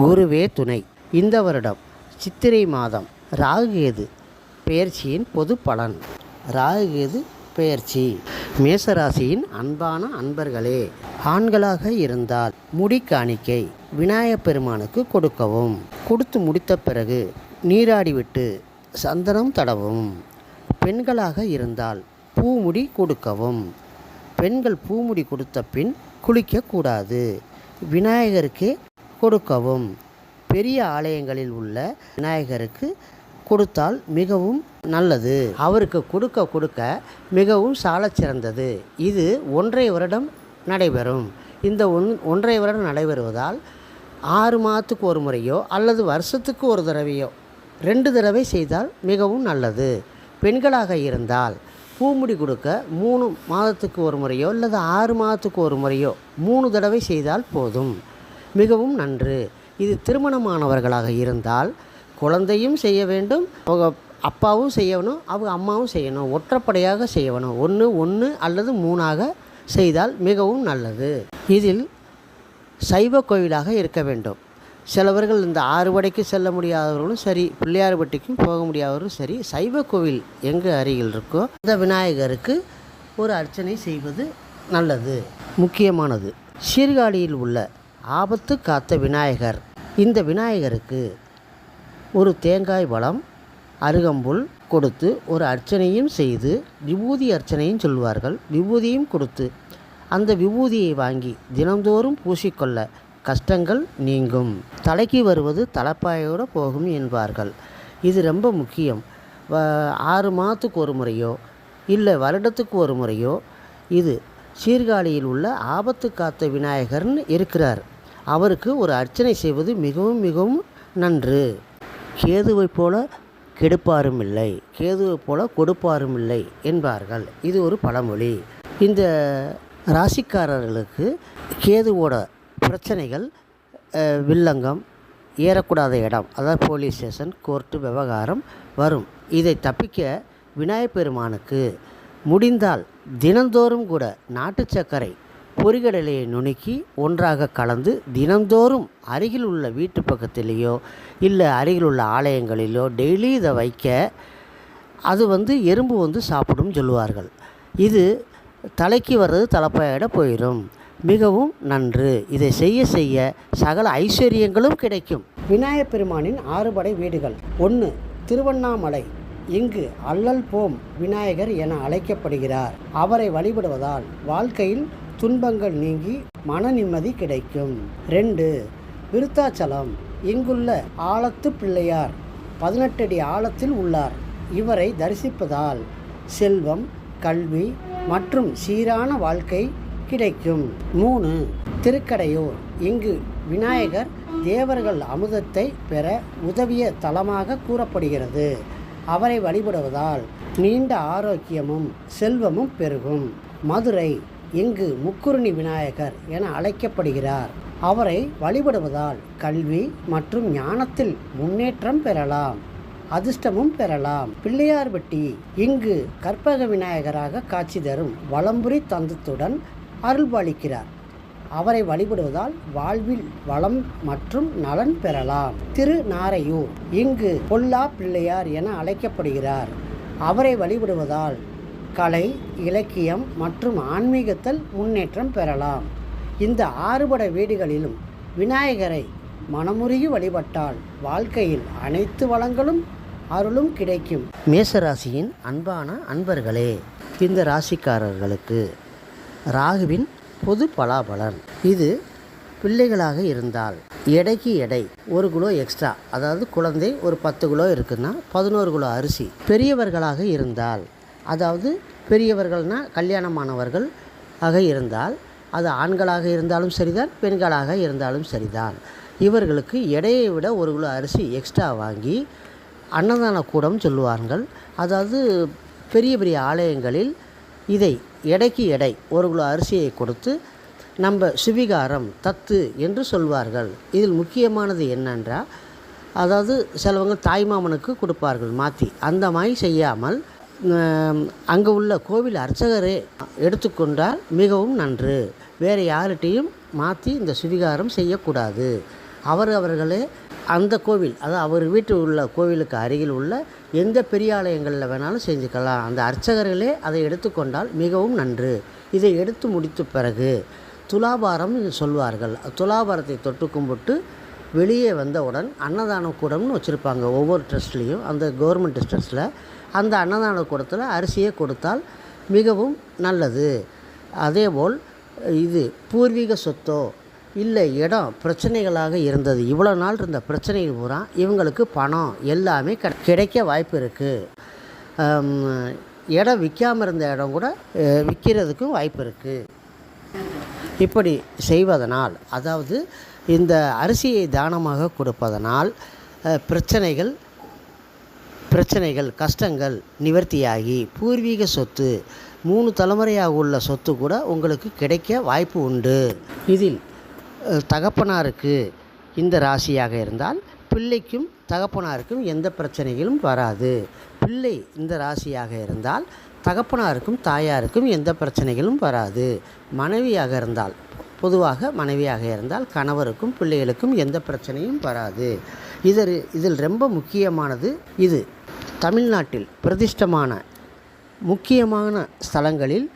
குருவே துணை. இந்த வருடம் சித்திரை மாதம் ராகுகேது பெயர்ச்சியின் பொது பலன். ராகுகேது பெயர்ச்சி. மேசராசியின் அன்பான அன்பர்களே, ஆண்களாக இருந்தால் முடி காணிக்கை விநாயகப் பெருமானுக்கு கொடுக்கவும். கொடுத்து முடித்த பிறகு நீராடிவிட்டு சந்தனம் தடவும். பெண்களாக இருந்தால் பூமுடி கொடுக்கவும். பெண்கள் பூமுடி கொடுத்த பின் குளிக்கக்கூடாது. விநாயகருக்கே கொடுக்கவும். பெரிய ஆலயங்களில் உள்ள விநாயகருக்கு கொடுத்தால் மிகவும் நல்லது. அவருக்கு கொடுக்க கொடுக்க மிகவும் சாலச் சிறந்தது. இது 1.5 வருடம் நடைபெறும். இந்த 1.5 வருடம் நடைபெறுவதால் 6 மாதத்துக்கு ஒரு முறையோ அல்லது வருஷத்துக்கு ஒரு தடவையோ 2 தடவை செய்தால் மிகவும் நல்லது. பெண்களாக இருந்தால் பூமுடி கொடுக்க 3 மாதத்துக்கு ஒரு முறையோ அல்லது 6 மாதத்துக்கு ஒரு முறையோ 3 தடவை செய்தால் போதும், மிகவும் நன்று. இது திருமணமானவர்களாக இருந்தால் குழந்தையும் செய்ய வேண்டும், அவங்க அப்பாவும் செய்யணும், அவங்க அம்மாவும் செய்யணும். ஒற்றைப்படையாக செய்யணும். 1 அல்லது 3ஆக செய்தால் மிகவும் நல்லது. இதில் சைவ கோவிலாக இருக்க வேண்டும். சிலவர்கள் இந்த 6 படைக்கு செல்ல முடியாதவர்களும் சரி, பிள்ளையார் பட்டிக்கும் போக முடியாதவர்களும் சரி, சைவ கோவில் எங்கு அருகில் இருக்கோ அந்த விநாயகருக்கு ஒரு அர்ச்சனை செய்வது நல்லது, முக்கியமானது. சீர்காழியில் உள்ள ஆபத்து காத்த விநாயகர். இந்த விநாயகருக்கு ஒரு தேங்காய் பழம், அருகம்புல் கொடுத்து ஒரு அர்ச்சனையும் செய்து விபூதி அர்ச்சனையும் சொல்வார்கள். விபூதியும் கொடுத்து அந்த விபூதியை வாங்கி தினந்தோறும் பூசிக்கொள்ள கஷ்டங்கள் நீங்கும். தலைக்கு வருவது தலைப்பாயோடு போகும் என்பார்கள். இது ரொம்ப முக்கியம். 6 மாதத்துக்கு ஒரு முறையோ இல்லை வருடத்துக்கு ஒரு முறையோ இது சீர்காழியில் உள்ள ஆபத்து காத்த விநாயகர்னு இருக்கிறார். அவருக்கு ஒரு அர்ச்சனை செய்வது மிகவும் மிகவும் நன்று. கேதுவைப் போல கெடுப்பாரும் இல்லை, கேதுவைப் போல கொடுப்பாரும் இல்லை என்பார்கள். இது ஒரு பழமொழி. இந்த ராசிக்காரர்களுக்கு கேதுவோட பிரச்சனைகள் வில்லங்கம், ஏறக்கூடாத இடம், அதாவது போலீஸ் ஸ்டேஷன், கோர்ட்டு விவகாரம் வரும். இதை தப்பிக்க விநாயகப் பெருமானுக்கு முடிந்தால் தினந்தோறும் கூட நாட்டு சர்க்கரை பொரிகடலையை நுணுக்கி ஒன்றாக கலந்து தினந்தோறும் அருகில் உள்ள வீட்டு பக்கத்திலேயோ இல்லை அருகில் உள்ள ஆலயங்களிலோ டெய்லி இதை வைக்க அது எறும்பு சாப்பிடும் சொல்லுவார்கள். இது தலைக்கு வர்றது தலைப்பாயிட போயிடும், மிகவும் நன்று. இதை செய்ய செய்ய சகல ஐஸ்வர்யங்களும் கிடைக்கும். விநாயகப் பெருமானின் 6 படை வீடுகள். 1 திருவண்ணாமலை. இங்கு அல்லல் போம் விநாயகர் என அழைக்கப்படுகிறார். அவரை வழிபடுவதால் வாழ்க்கையில் துன்பங்கள் நீங்கி மன நிம்மதி கிடைக்கும். 2 விருத்தாச்சலம். இங்குள்ள ஆலத்து பிள்ளையார் 18 அடி ஆழத்தில் உள்ளார். இவரை தரிசிப்பதால் செல்வம், கல்வி மற்றும் சீரான வாழ்க்கை கிடைக்கும். 3 திருக்கடையூர். இங்கு விநாயகர் தேவர்கள் அமுதத்தை பெற உதவிய தலமாக கூறப்படுகிறது. அவரை வழிபடுவதால் நீண்ட ஆரோக்கியமும் செல்வமும் பெருகும். மதுரை. இங்கு முக்குருணி விநாயகர் என அழைக்கப்படுகிறார். அவரை வழிபடுவதால் கல்வி மற்றும் ஞானத்தில் முன்னேற்றம் பெறலாம், அதிர்ஷ்டமும் பெறலாம். பிள்ளையார்பட்டி. இங்கு கற்பக விநாயகராக காட்சி தரும் வலம்புரி தந்தத்துடன் அருள்பாலிக்கிறார். அவரை வழிபடுவதால் வாழ்வில் வளம் மற்றும் நலன் பெறலாம். திருநாரையூர். இங்கு பொல்லா பிள்ளையார் என அழைக்கப்படுகிறார். அவரை வழிபடுவதால் கலை, இலக்கியம் மற்றும் ஆன்மீகத்தில் முன்னேற்றம் பெறலாம். இந்த 6 படை வீடுகளிலும் விநாயகரை மனமுருகி வழிபட்டால் வாழ்க்கையில் அனைத்து வளங்களும் அருளும் கிடைக்கும். மேசராசியின் அன்பான அன்பர்களே, இந்த ராசிக்காரர்களுக்கு ராகுவின் பொது பலாபலன். இது பிள்ளைகளாக இருந்தால் எடைக்கு எடை 1 கிலோ எக்ஸ்ட்ரா, அதாவது குழந்தை ஒரு 10 கிலோ இருக்குன்னா 11 கிலோ அரிசி. பெரியவர்களாக இருந்தால், அதாவது பெரியவர்கள்னால் கல்யாணமானவர்கள் ஆக இருந்தால், அது ஆண்களாக இருந்தாலும் சரிதான், பெண்களாக இருந்தாலும் சரிதான், இவர்களுக்கு எடையை விட 1 கிலோ அரிசி எக்ஸ்ட்ரா வாங்கி அன்னதான கூடம் சொல்லுவார்கள். அதாவது பெரிய பெரிய ஆலயங்களில் இதை எடைக்கு எடை 1 கிலோ அரிசியை கொடுத்து நம்ம சுவிகாரம் தத்து என்று சொல்வார்கள். இதில் முக்கியமானது என்னென்றால், அதாவது சிலவங்க தாய்மாமனுக்கு கொடுப்பார்கள் மாற்றி. அந்த மாதிரி செய்யாமல் அங்கே உள்ள கோவில் அர்ச்சகரே எடுத்துக்கொண்டால் மிகவும் நன்று. வேறு யார்கிட்டையும் மாற்றி இந்த சுவிகாரம் செய்யக்கூடாது. அவர்களே அந்த கோவில், அதாவது அவர் வீட்டில் உள்ள கோவிலுக்கு அருகில் உள்ள எந்த பெரிய ஆலயங்களில் வேணாலும் செஞ்சுக்கலாம். அந்த அர்ச்சகர்களே அதை எடுத்துக்கொண்டால் மிகவும் நன்று. இதை எடுத்து முடித்த பிறகு துலாபாரம் சொல்வார்கள். துலாபாரத்தை தொட்டு கும்பிட்டு வெளியே வந்தவுடன் அன்னதான கூடம்னு வச்சுருப்பாங்க ஒவ்வொரு ட்ரஸ்ட்லேயும். அந்த கவர்மெண்ட் ட்ரஸ்ட்டில் அந்த அன்னதான கூடத்தில் அரிசியை கொடுத்தால் மிகவும் நல்லது. அதேபோல் இது பூர்வீக சொத்தோ இல்லை இடம் பிரச்சனைகளாக இருந்தது, இவ்வளோ நாள் இருந்த பிரச்சனைகள் பூரா இவங்களுக்கு பணம் எல்லாமே கிடைக்க வாய்ப்பு இருக்குது. இடம் விற்காமல் இருந்த இடம் கூட விற்கிறதுக்கும் வாய்ப்பு இருக்குது. இப்படி செய்வதனால், அதாவது இந்த அரிசியை தானமாக கொடுப்பதனால் பிரச்சனைகள் கஷ்டங்கள் நிவர்த்தியாகி பூர்வீக சொத்து 3 தலைமுறையாக உள்ள சொத்து கூட உங்களுக்கு கிடைக்க வாய்ப்பு உண்டு. இதில் தகப்பனாருக்கு இந்த ராசியாக இருந்தால் பிள்ளைக்கும் தகப்பனாருக்கும் எந்த பிரச்சனைகளும் வராது. பிள்ளை இந்த ராசியாக இருந்தால் தகப்பனாருக்கும் தாயாருக்கும் எந்த பிரச்சனைகளும் வராது. மனைவியாக இருந்தால், பொதுவாக மனைவியாக இருந்தால் கணவருக்கும் பிள்ளைகளுக்கும் எந்த பிரச்சனையும் வராது. இதில் ரொம்ப முக்கியமானது, இது தமிழ்நாட்டில் பிரதிஷ்டமான முக்கியமான ஸ்தலங்களில்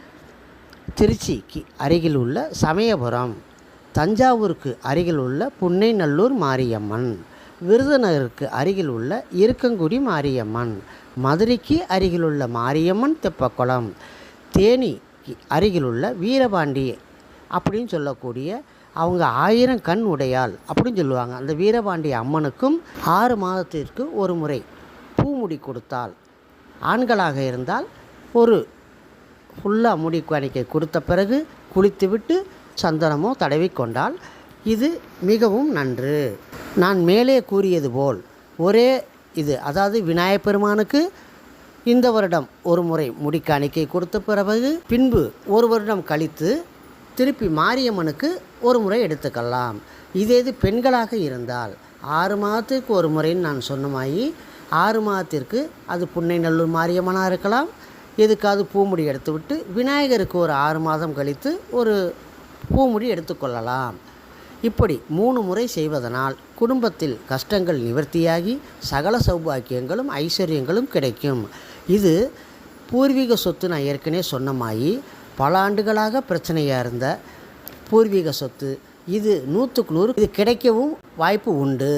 திருச்சிக்கு அருகில் உள்ள சமயபுரம், தஞ்சாவூருக்கு அருகில் உள்ள புன்னைநல்லூர் மாரியம்மன், விருதுநகருக்கு அருகில் உள்ள இருக்கங்குடி மாரியம்மன், மதுரைக்கு அருகிலுள்ள மாரியம்மன் தெப்பக்குளம், தேனிக்கு அருகிலுள்ள வீரபாண்டி அப்படின்னு சொல்லக்கூடிய அவங்க 1000 கண் உடையாள் அப்படின்னு சொல்லுவாங்க. அந்த வீரபாண்டி அம்மனுக்கும் 6 மாதத்திற்கு ஒரு முறை பூமுடி கொடுத்தால், ஆண்களாக இருந்தால் ஒரு ஃபுல்லாக முடி காணிக்கை கொடுத்த பிறகு குளித்துவிட்டு சந்தனமோ தடவி கொண்டால் இது மிகவும் நன்று. நான் மேலே கூறியது போல் ஒரே இது, அதாவது விநாயகப் பெருமானுக்கு இந்த வருடம் ஒரு முறை முடி காணிக்கை கொடுத்த பிறகு பின்பு ஒரு வருடம் கழித்து திருப்பி மாரியம்மனுக்கு ஒரு முறை எடுத்துக்கலாம். இது பெண்களாக இருந்தால் 6 மாதத்திற்கு ஒரு முறைன்னு நான் சொன்னமாயி 6 மாதத்திற்கு அது புன்னைநல்லூர் மாரியம்மனாக இருக்கலாம். எதுக்காவது பூமுடி எடுத்துவிட்டு விநாயகருக்கு ஒரு 6 மாதம் கழித்து ஒரு பூமுடி எடுத்துக்கொள்ளலாம். இப்படி 3 முறை செய்வதனால் குடும்பத்தில் கஷ்டங்கள் நிவர்த்தியாகி சகல சௌபாக்கியங்களும் ஐஸ்வர்யங்களும் கிடைக்கும். இது பூர்வீக சொத்து. நான் ஏற்கனவே சொன்னமாயி பல ஆண்டுகளாக பிரச்சனையாக இருந்த பூர்வீக சொத்து இது 100க்கு 100 இது கிடைக்கவும் வாய்ப்பு உண்டு.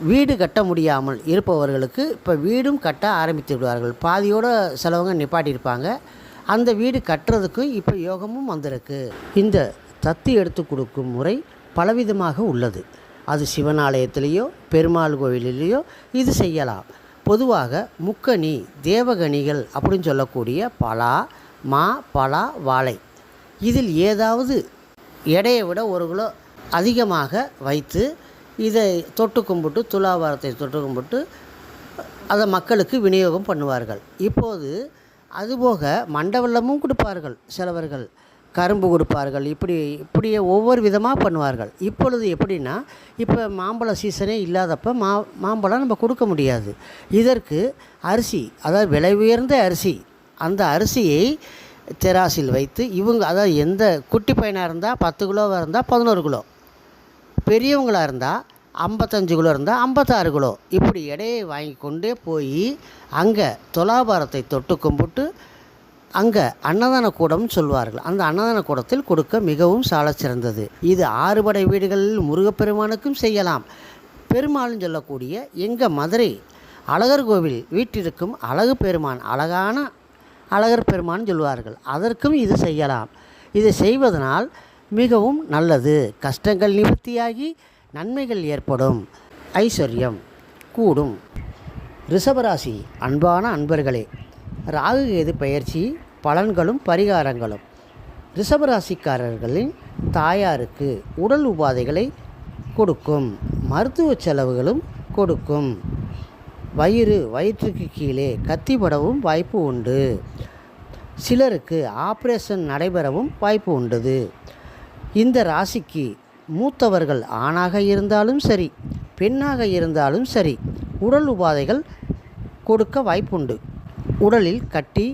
வீடு கட்ட முடியாமல் இருப்பவர்களுக்கு இப்போ வீடும் கட்ட ஆரம்பித்து விடுவார்கள். பாதியோடு சிலவங்க நிப்பாட்டியிருப்பாங்க. அந்த வீடு கட்டுறதுக்கும் இப்போ யோகமும் வந்திருக்கு. இந்த தத்து எடுத்து கொடுக்கும் முறை பலவிதமாக உள்ளது. அது சிவன் ஆலயத்திலேயோ பெருமாள் கோவிலிலேயோ இது செய்யலாம். பொதுவாக முக்கணி தேவகணிகள் அப்படின்னு சொல்லக்கூடிய பலா, மா, பலா, வாழை இதில் ஏதாவது எடையை விட 1 கிலோ அதிகமாக வைத்து இதை தொட்டு கும்பிட்டு துலாபாரத்தை தொட்டு கும்பிட்டு அதை மக்களுக்கு விநியோகம் பண்ணுவார்கள். இப்போது அதுபோக மண்டவெல்லமும் கொடுப்பார்கள், சிலவர்கள் கரும்பு கொடுப்பார்கள். இப்படியே ஒவ்வொரு விதமாக பண்ணுவார்கள். இப்பொழுது எப்படின்னா, இப்போ மாம்பழ சீசனே இல்லாதப்போ மாம்பழம் நம்ம கொடுக்க முடியாது. இதற்கு அரிசி, அதாவது விலை உயர்ந்த அரிசி, அந்த அரிசியை தெராசில் வைத்து அதாவது எந்த குட்டி பையனாக இருந்தால் 10 கிலோவாக இருந்தால் 11 கிலோ, பெரியவங்களாக இருந்தால் 55 கிலோ இருந்தால் 56 கிலோ, இப்படி எடையை வாங்கி கொண்டே போய் அங்கே துலாபாரத்தை தொட்டு கும்பிட்டு அங்கே அன்னதான கூடம்னு சொல்வார்கள். அந்த அன்னதான கூடத்தில் கொடுக்க மிகவும் சால சிறந்தது. இது 6 படை வீடுகளில் முருகப்பெருமானுக்கும் செய்யலாம். பெருமாள்னு சொல்லக்கூடிய எங்கள் மதுரை அழகர் கோவில் வீட்டிற்கும் அழகு பெருமான், அழகான அழகர் பெருமான் சொல்வார்கள், அதற்கும் இது செய்யலாம். இதை செய்வதனால் மிகவும் நல்லது. கஷ்டங்கள் நிவர்த்தியாகி நன்மைகள் ஏற்படும், ஐஸ்வர்யம் கூடும். ரிஷபராசி அன்பான அன்பர்களே, ராகு கேது பெயர்ச்சி பலன்களும் பரிகாரங்களும். ரிஷபராசிக்காரர்களின் தாயாருக்கு உடல் உபாதைகளை கொடுக்கும், மருத்துவ செலவுகளும் கொடுக்கும். வயிற்றுக்கு கீழே கத்திப்படவும் வாய்ப்பு உண்டு. சிலருக்கு ஆப்ரேஷன் நடைபெறவும் வாய்ப்பு உண்டு. இந்த ராசிக்கு மூத்தவர்கள் ஆணாக இருந்தாலும் சரி பெண்ணாக இருந்தாலும் சரி உடல் உபாதைகள் கொடுக்க வாய்ப்புண்டு. உடலில் கட்டி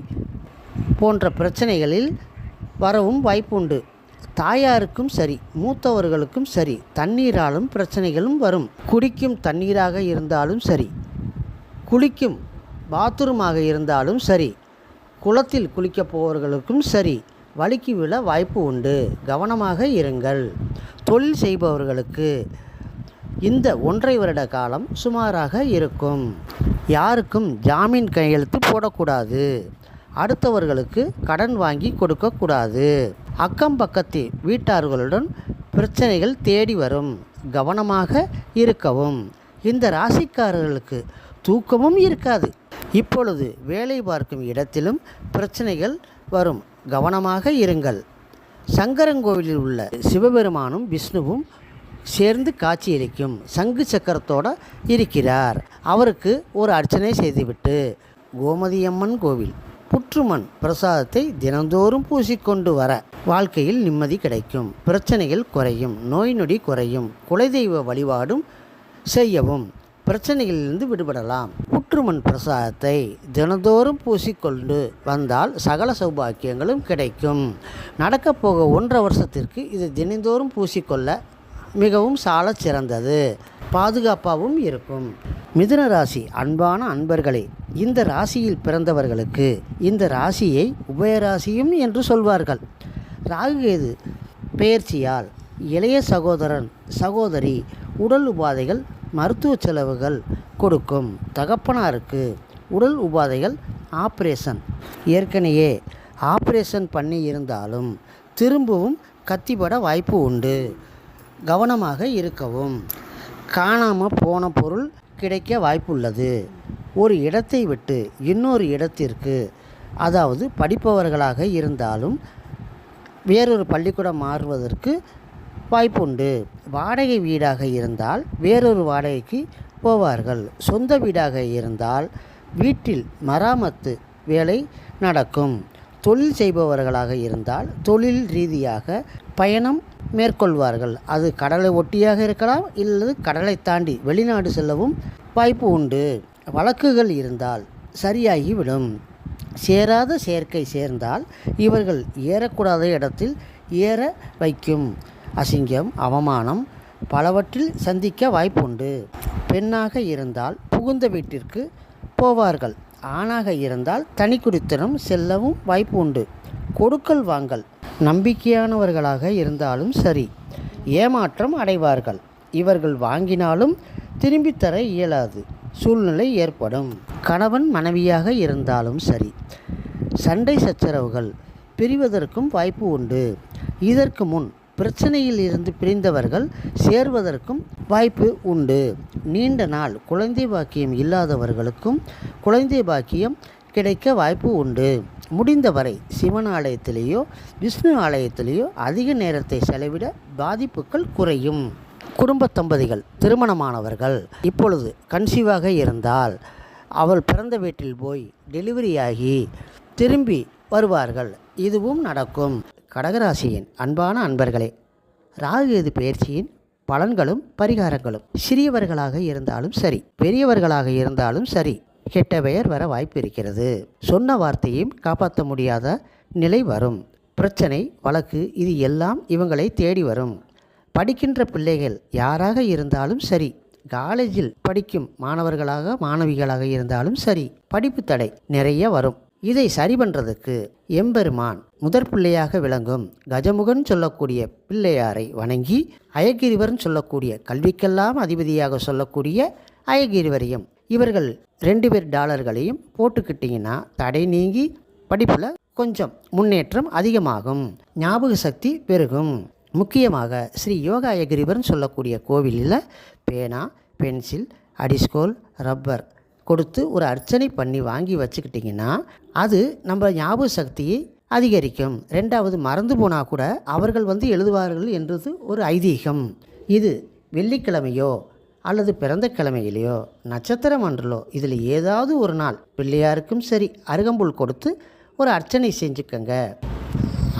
போன்ற பிரச்சனைகளில் வரவும் வாய்ப்புண்டு. தாயாருக்கும் சரி மூத்தவர்களுக்கும் சரி தண்ணீராலும் பிரச்சனைகளும் வரும். குடிக்கும் தண்ணீராக இருந்தாலும் சரி, குளிக்கும் பாத்ரூமாக இருந்தாலும் சரி, குளத்தில் குளிக்கப் போவர்களுக்கும் சரி வழுக்கி விழ வாய்ப்பு உண்டு. கவனமாக இருங்கள். தொழில் செய்பவர்களுக்கு இந்த 1.5 வருட காலம் சுமாராக இருக்கும். யாருக்கும் ஜாமீன் கையெழுத்து போடக்கூடாது. அடுத்தவர்களுக்கு கடன் வாங்கி கொடுக்கக்கூடாது. அக்கம் பக்கத்து வீட்டார்களுடன் பிரச்சனைகள் தேடி வரும். கவனமாக இருக்கவும். இந்த ராசிக்காரர்களுக்கு தூக்கமும் இருக்காது. இப்பொழுது வேலை பார்க்கும் இடத்திலும் பிரச்சனைகள் வரும். கவனமாக இருங்கள். சங்கரங்கோவிலில் உள்ள சிவபெருமானும் விஷ்ணுவும் சேர்ந்து காட்சியளிக்கும். சங்கு சக்கரத்தோடு இருக்கிறார். அவருக்கு ஒரு அர்ச்சனை செய்துவிட்டு கோமதியம்மன் கோவில் புற்றுமண் பிரசாதத்தை தினந்தோறும் பூசிக்கொண்டு வர வாழ்க்கையில் நிம்மதி கிடைக்கும். பிரச்சனைகள் குறையும். நோய் நொடி குறையும். குலதெய்வ வழிபாடும் செய்யவும் பிரச்சனைகளிலிருந்து விடுபடலாம். புற்றுமண் பிரசாதத்தை தினந்தோறும் பூசிக்கொண்டு வந்தால் சகல சௌபாக்கியங்களும் கிடைக்கும். நடக்கப் போக 1.5 வருஷத்திற்கு இது தினந்தோறும் பூசிக்கொள்ள மிகவும் சால சிறந்தது. பாதுகாப்பாகவும் இருக்கும். மிதுன ராசி அன்பான அன்பர்களே, இந்த ராசியில் பிறந்தவர்களுக்கு இந்த ராசியை உபயராசியும் என்று சொல்வார்கள். ராகுகேது பெயர்ச்சியால் இளைய சகோதரன் சகோதரி உடல் உபாதைகள் மருத்துவ செலவுகள் கொடுக்கும். தகப்பனாருக்கு உடல் உபாதைகள் ஆப்ரேஷன் ஏற்கனவே ஆப்ரேஷன் பண்ணி இருந்தாலும் திரும்பவும் கத்திப்பட வாய்ப்பு உண்டு. கவனமாக இருக்கவும். காணாமல் போன பொருள் கிடைக்க வாய்ப்புள்ளது. ஒரு இடத்தை விட்டு இன்னொரு இடத்திற்கு, அதாவது படிப்பவர்களாக இருந்தாலும் வேறொரு பள்ளிக்கூடம் மாறுவதற்கு வாய்ப்புண்டு. வாடகை வீடாக இருந்தால் வேறொரு வாடகைக்கு போவார்கள். சொந்த வீடாக இருந்தால் வீட்டில் மராமத்து வேலை நடக்கும். தொழில் செய்பவர்களாக இருந்தால் தொழில் ரீதியாக பயணம் மேற்கொள்வார்கள். அது கடலை ஒட்டியாக இருக்கலாம், இல்லது கடலை தாண்டி வெளிநாடு செல்லவும் வாய்ப்பு உண்டு. வழக்குகள் இருந்தால் சரியாகிவிடும். சேராத சேர்க்கை சேர்ந்தால் இவர்கள் ஏறக்கூடாத இடத்தில் ஏற வைக்கும். அசிங்கம் அவமானம் பலவற்றில் சந்திக்க வாய்ப்புண்டு. பெண்ணாக இருந்தால் புகுந்த வீட்டிற்கு போவார்கள். ஆணாக இருந்தால் தனி குடித்தனம் செல்லவும் வாய்ப்பு உண்டு. கொடுக்கல் வாங்கல் நம்பிக்கையானவர்களாக இருந்தாலும் சரி ஏமாற்றம் அடைவார்கள். இவர்கள் வாங்கினாலும் திரும்பித் தர இயலாது சூழ்நிலை ஏற்படும். கணவன் மனைவியாக இருந்தாலும் சரி சண்டை சச்சரவுகள் பிரிவதற்கும் வாய்ப்பு உண்டு. இதற்கு முன் பிரச்சனையில் இருந்து பிரிந்தவர்கள் சேர்வதற்கும் வாய்ப்பு உண்டு. நீண்ட நாள் குழந்தை பாக்கியம் இல்லாதவர்களுக்கும் குழந்தை பாக்கியம் கிடைக்க வாய்ப்பு உண்டு. முடிந்தவரை சிவன் ஆலயத்திலேயோ விஷ்ணு ஆலயத்திலேயோ அதிக நேரத்தை செலவிட பாதிப்புகள் குறையும். குடும்ப தம்பதிகள் திருமணமானவர்கள் இப்பொழுது கன்சீவாக இருந்தால் அவள் பிறந்த வீட்டில் போய் டெலிவரியாகி திரும்பி வருவார்கள். இதுவும் நடக்கும். கடகராசியின் அன்பான அன்பர்களே, ராகுகேது பெயர்ச்சியின் பலன்களும் பரிகாரங்களும் சிறியவர்களாக இருந்தாலும் சரி பெரியவர்களாக இருந்தாலும் சரி கெட்ட பெயர் வர வாய்ப்பு இருக்கிறது. சொன்ன வார்த்தையும் காப்பாற்ற முடியாத நிலை வரும். பிரச்சனை வழக்கு இது எல்லாம் இவங்களை தேடி வரும். படிக்கின்ற பிள்ளைகள் யாராக இருந்தாலும் சரி, காலேஜில் படிக்கும் மாணவர்களாக மாணவிகளாக இருந்தாலும் சரி படிப்பு தடை நிறைய வரும். இதை சரி பண்ணுறதுக்கு எம்பெருமான் முதற் பிள்ளையாக விளங்கும் கஜமுகன் சொல்லக்கூடிய பிள்ளையாரை வணங்கி அயகிரிவர்னு சொல்லக்கூடிய கல்விக்கெல்லாம் அதிபதியாக சொல்லக்கூடிய அயகிரிவரையும் இவர்கள் $2 போட்டுக்கிட்டிங்கன்னா தடை நீங்கி படிப்பில் கொஞ்சம் முன்னேற்றம் அதிகமாகும். ஞாபக சக்தி பெருகும். முக்கியமாக ஸ்ரீ யோகா அயகிரிவர்னு சொல்லக்கூடிய கோவிலில் பேனா பென்சில் அடிஸ்கோல் ரப்பர் கொடுத்து ஒரு அர்ச்சனை பண்ணி வாங்கி வச்சுக்கிட்டிங்கன்னா அது நம்ம ஞாபக சக்தியை அதிகரிக்கும். 2வது மறந்து போனால் கூட அவர்கள் எழுதுவார்கள் என்றது ஒரு ஐதீகம். இது வெள்ளிக்கிழமையோ அல்லது பிறந்த கிழமையிலையோ நட்சத்திரம் அன்றலோ இதில் ஏதாவது ஒரு நாள் பிள்ளையாருக்கும் சரி அருகம்புல் கொடுத்து ஒரு அர்ச்சனை செஞ்சுக்கங்க.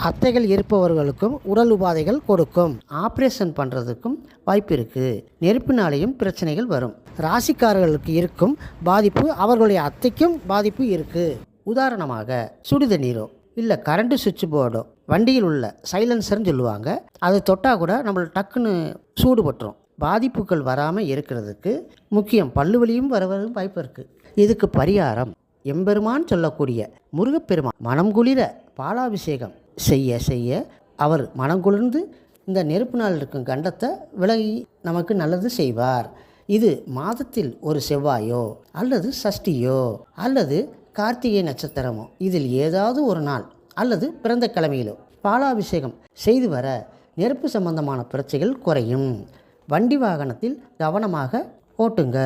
அத்தைகள் இருப்பவர்களுக்கும் உடல் உபாதைகள் கொடுக்கும். ஆப்ரேஷன் பண்ணுறதுக்கும் வாய்ப்பு இருக்குது. நெருப்பினாலேயும் பிரச்சனைகள் வரும். ராசிக்காரர்களுக்கு இருக்கும் பாதிப்பு அவர்களுடைய அத்தைக்கும் பாதிப்பு இருக்குது. உதாரணமாக சுடுதண்ணீரோ இல்லை கரண்ட் சுவிட்ச் போர்டோ வண்டியில் உள்ள சைலன்சர்னு சொல்லுவாங்க. அதை தொட்டால் கூட நம்மளை டக்குன்னு சூடு பட்டுரும். பாதிப்புகள் வராமல் இருக்கிறதுக்கு முக்கியம். பல்லு வலியும் வரவும் வாய்ப்பு இருக்குது. இதுக்கு பரிகாரம் எம்பெருமான் சொல்லக்கூடிய முருகப்பெருமான் மனம் குளிர பாலாபிஷேகம் செய்ய செய்ய அவர் மனங்குளிர்ந்து இந்த நெருப்பு நாள் இருக்கும் கண்டத்தை விலகி நமக்கு நல்லது செய்வார். இது மாதத்தில் ஒரு செவ்வாயோ அல்லது சஷ்டியோ அல்லது கார்த்திகை நட்சத்திரமோ இதில் ஏதாவது ஒரு நாள் அல்லது பிறந்த கிழமையிலோ பாலாபிஷேகம் செய்து வர நெருப்பு சம்பந்தமான பிரச்சனைகள் குறையும். வண்டி வாகனத்தில் கவனமாக ஓட்டுங்க.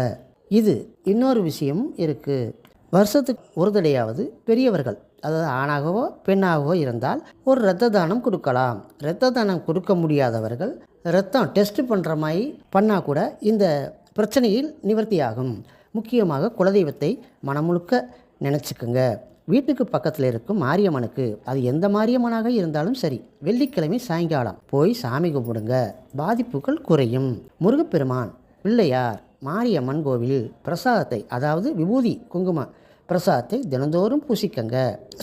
இது இன்னொரு விஷயமும் இருக்குது. வருஷத்துக்கு ஒரு தடையாவது பெரியவர்கள், அதாவது ஆணாகவோ பெண்ணாகவோ இருந்தால் ஒரு இரத்த தானம் கொடுக்கலாம். இரத்த தானம் கொடுக்க முடியாதவர்கள் இரத்தம் டெஸ்ட் பண்ணுற மாதிரி பண்ணால் கூட இந்த பிரச்சனையில் நிவர்த்தியாகும். முக்கியமாக குலதெய்வத்தை மனமுழுக்க நினச்சிக்குங்க. வீட்டுக்கு பக்கத்தில் இருக்கும் மாரியம்மனுக்கு, அது எந்த மாரியம்மனாக இருந்தாலும் சரி, வெள்ளிக்கிழமை சாயங்காலம் போய் சாமி கும்பிடுங்க. பாதிப்புகள் குறையும். முருகப்பெருமான், பிள்ளையார், மாரியம்மன் கோவில் பிரசாதத்தை, அதாவது விபூதி குங்கும பிரசாதத்தை தினந்தோறும் பூசிக்கங்க.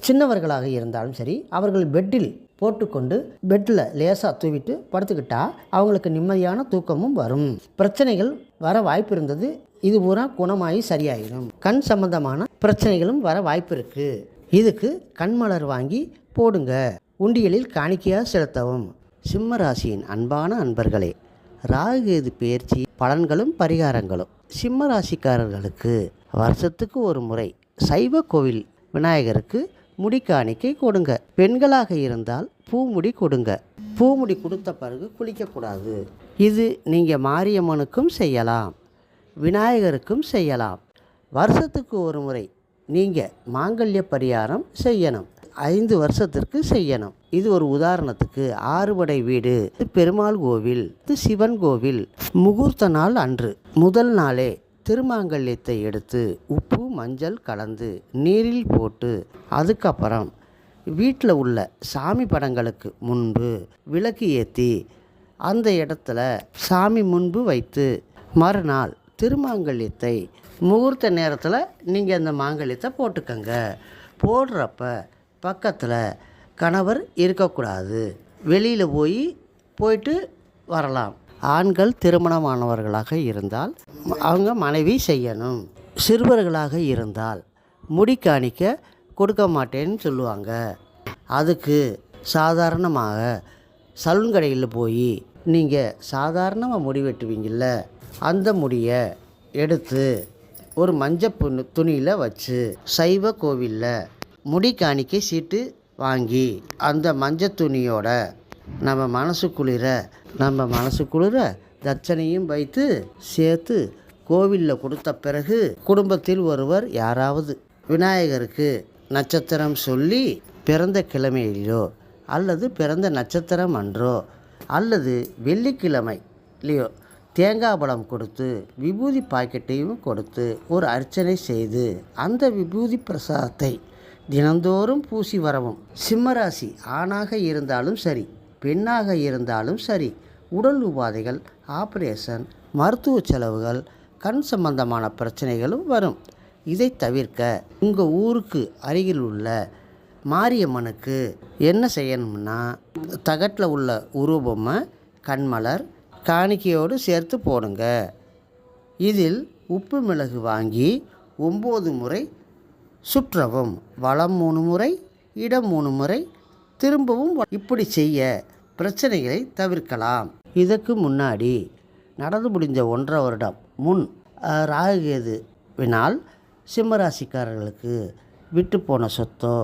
சின்னவர்களாக இருந்தாலும் சரி, அவர்கள் பெட்டில் போட்டுக்கொண்டு பெட்டில் லேசாக தூவிட்டு படுத்துக்கிட்டா அவங்களுக்கு நிம்மதியான தூக்கமும் வரும். பிரச்சனைகள் வர வாய்ப்பு இருந்தது, இது பூரா குணமாகி சரியாயிடும். கண் சம்பந்தமான பிரச்சனைகளும் வர வாய்ப்பு இருக்குது. இதுக்கு கண்மலர் வாங்கி போடுங்க. உண்டியலில் காணிக்கையாக செலுத்தவும். சிம்ம ராசியின் அன்பான அன்பர்களே, ராகுகேது பெயர்ச்சி பலன்களும் பரிகாரங்களும். சிம்ம ராசிக்காரர்களுக்கு வருஷத்துக்கு ஒரு முறை சைவ கோவில் விநாயகருக்கு முடி காணிக்கை கொடுங்க. பெண்களாக இருந்தால் பூமுடி கொடுங்க. பூமுடி கொடுத்த பிறகு குளிக்கக்கூடாது. இது நீங்கள் மாரியம்மனுக்கும் செய்யலாம், விநாயகருக்கும் செய்யலாம். வருஷத்துக்கு ஒரு முறை நீங்கள் மாங்கல்ய பரிகாரம் செய்யணும். 5 வருஷத்திற்கு செய்யணும். இது ஒரு உதாரணத்துக்கு ஆறுபடை வீடு, பெருமாள் கோவில், சிவன் கோவில். முகூர்த்த நாள் அன்று முதல் நாளே திருமாங்கல்யத்தை எடுத்து உப்பு மஞ்சள் கலந்து நீரில் போட்டு அதுக்கப்புறம் வீட்டில் உள்ள சாமி படங்களுக்கு முன்பு விளக்கு ஏற்றி அந்த இடத்துல சாமி முன்பு வைத்து மறுநாள் திருமாங்கல்யத்தை முகூர்த்த நேரத்தில் நீங்கள் அந்த மாங்கல்யத்தை போட்டுக்கங்க. போடுறப்ப பக்கத்தில் கணவர் இருக்கக்கூடாது. வெளியில் போயிட்டு வரலாம். ஆண்கள் திருமணமானவர்களாக இருந்தால் அவங்க மனைவி செய்யணும். சிறுவர்களாக இருந்தால் முடி காணிக்க கொடுக்க மாட்டேன்னு சொல்லுவாங்க. அதுக்கு சாதாரணமாக சலூன் கடையில் போய் நீங்கள் சாதாரணமாக முடி வெட்டுவீங்கள்ல, அந்த முடியை எடுத்து ஒரு மஞ்சள் துணியில் வச்சு சைவ கோவிலில் முடி காணிக்கை சீட்டு வாங்கி அந்த மஞ்சள் துணியோட நம்ம மனசு குளிர தட்சணையும் வைத்து சேர்த்து கோவிலில் கொடுத்த பிறகு குடும்பத்தில் ஒருவர் யாராவது விநாயகருக்கு நட்சத்திரம் சொல்லி பிறந்த கிழமையிலோ அல்லது பிறந்த நட்சத்திரம் அன்றோ அல்லது வெள்ளிக்கிழமைலையோ தேங்காய் பழம் கொடுத்து விபூதி பாக்கெட்டையும் கொடுத்து ஒரு அர்ச்சனை செய்து அந்த விபூதி பிரசாதத்தை தினந்தோறும் பூசி வரவும். சிம்மராசி ஆணாக இருந்தாலும் சரி, பெண்ணாக இருந்தாலும் சரி, உடல் உபாதைகள், ஆப்ரேஷன், மருத்துவ செலவுகள், கண் சம்பந்தமான பிரச்சனைகளும் வரும். இதை தவிர்க்க உங்கள் ஊருக்கு அருகில் உள்ள மாரியம்மனுக்கு என்ன செய்யணும்னா, தகட்டில் உள்ள உருவபொம்மை, கண்மலர் காணிக்கையோடு சேர்த்து போடுங்க. இதில் உப்பு மிளகு வாங்கி 9 முறை சுற்றவும். வலம் 3 முறை, இடம் 3 முறை திரும்பவும். இப்படி செய்ய பிரச்சனைகளை தவிர்க்கலாம். இதற்கு முன்னாடி நடந்து முடிஞ்ச 1.5 வருடம் முன் ராகுகேதுவினால் சிம்மராசிக்காரர்களுக்கு விட்டு போன சொத்தோ,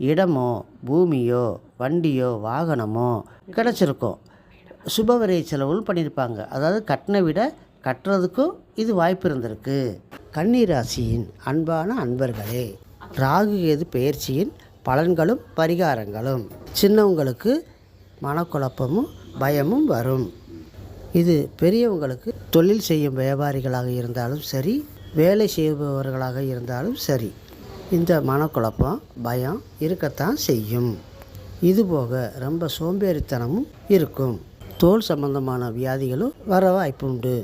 இடமோ, பூமியோ, வண்டியோ, வாகனமோ கிடச்சிருக்கும். சுபவிரை செலவுகள் பண்ணியிருப்பாங்க. அதாவது கட்டின விட கட்டுறதுக்கும் இது வாய்ப்பு இருந்திருக்கு. கன்னிராசியின் அன்பான அன்பர்களே, ராகுகேது பெயர்ச்சியின் பலன்களும் பரிகாரங்களும். சின்னவங்களுக்கு மனக்குழப்பமும் பயமும் வரும். இது பெரியவங்களுக்கு தொழில் செய்யும் வியாபாரிகளாக இருந்தாலும் சரி, வேலை செய்பவர்களாக இருந்தாலும் சரி, இந்த மனக்குழப்பம் பயம் இருக்கத்தான் செய்யும். இதுபோக ரொம்ப சோம்பேறித்தனமும் இருக்கும். தோல் சம்பந்தமான வியாதிகளும் வர வாய்ப்புண்டு.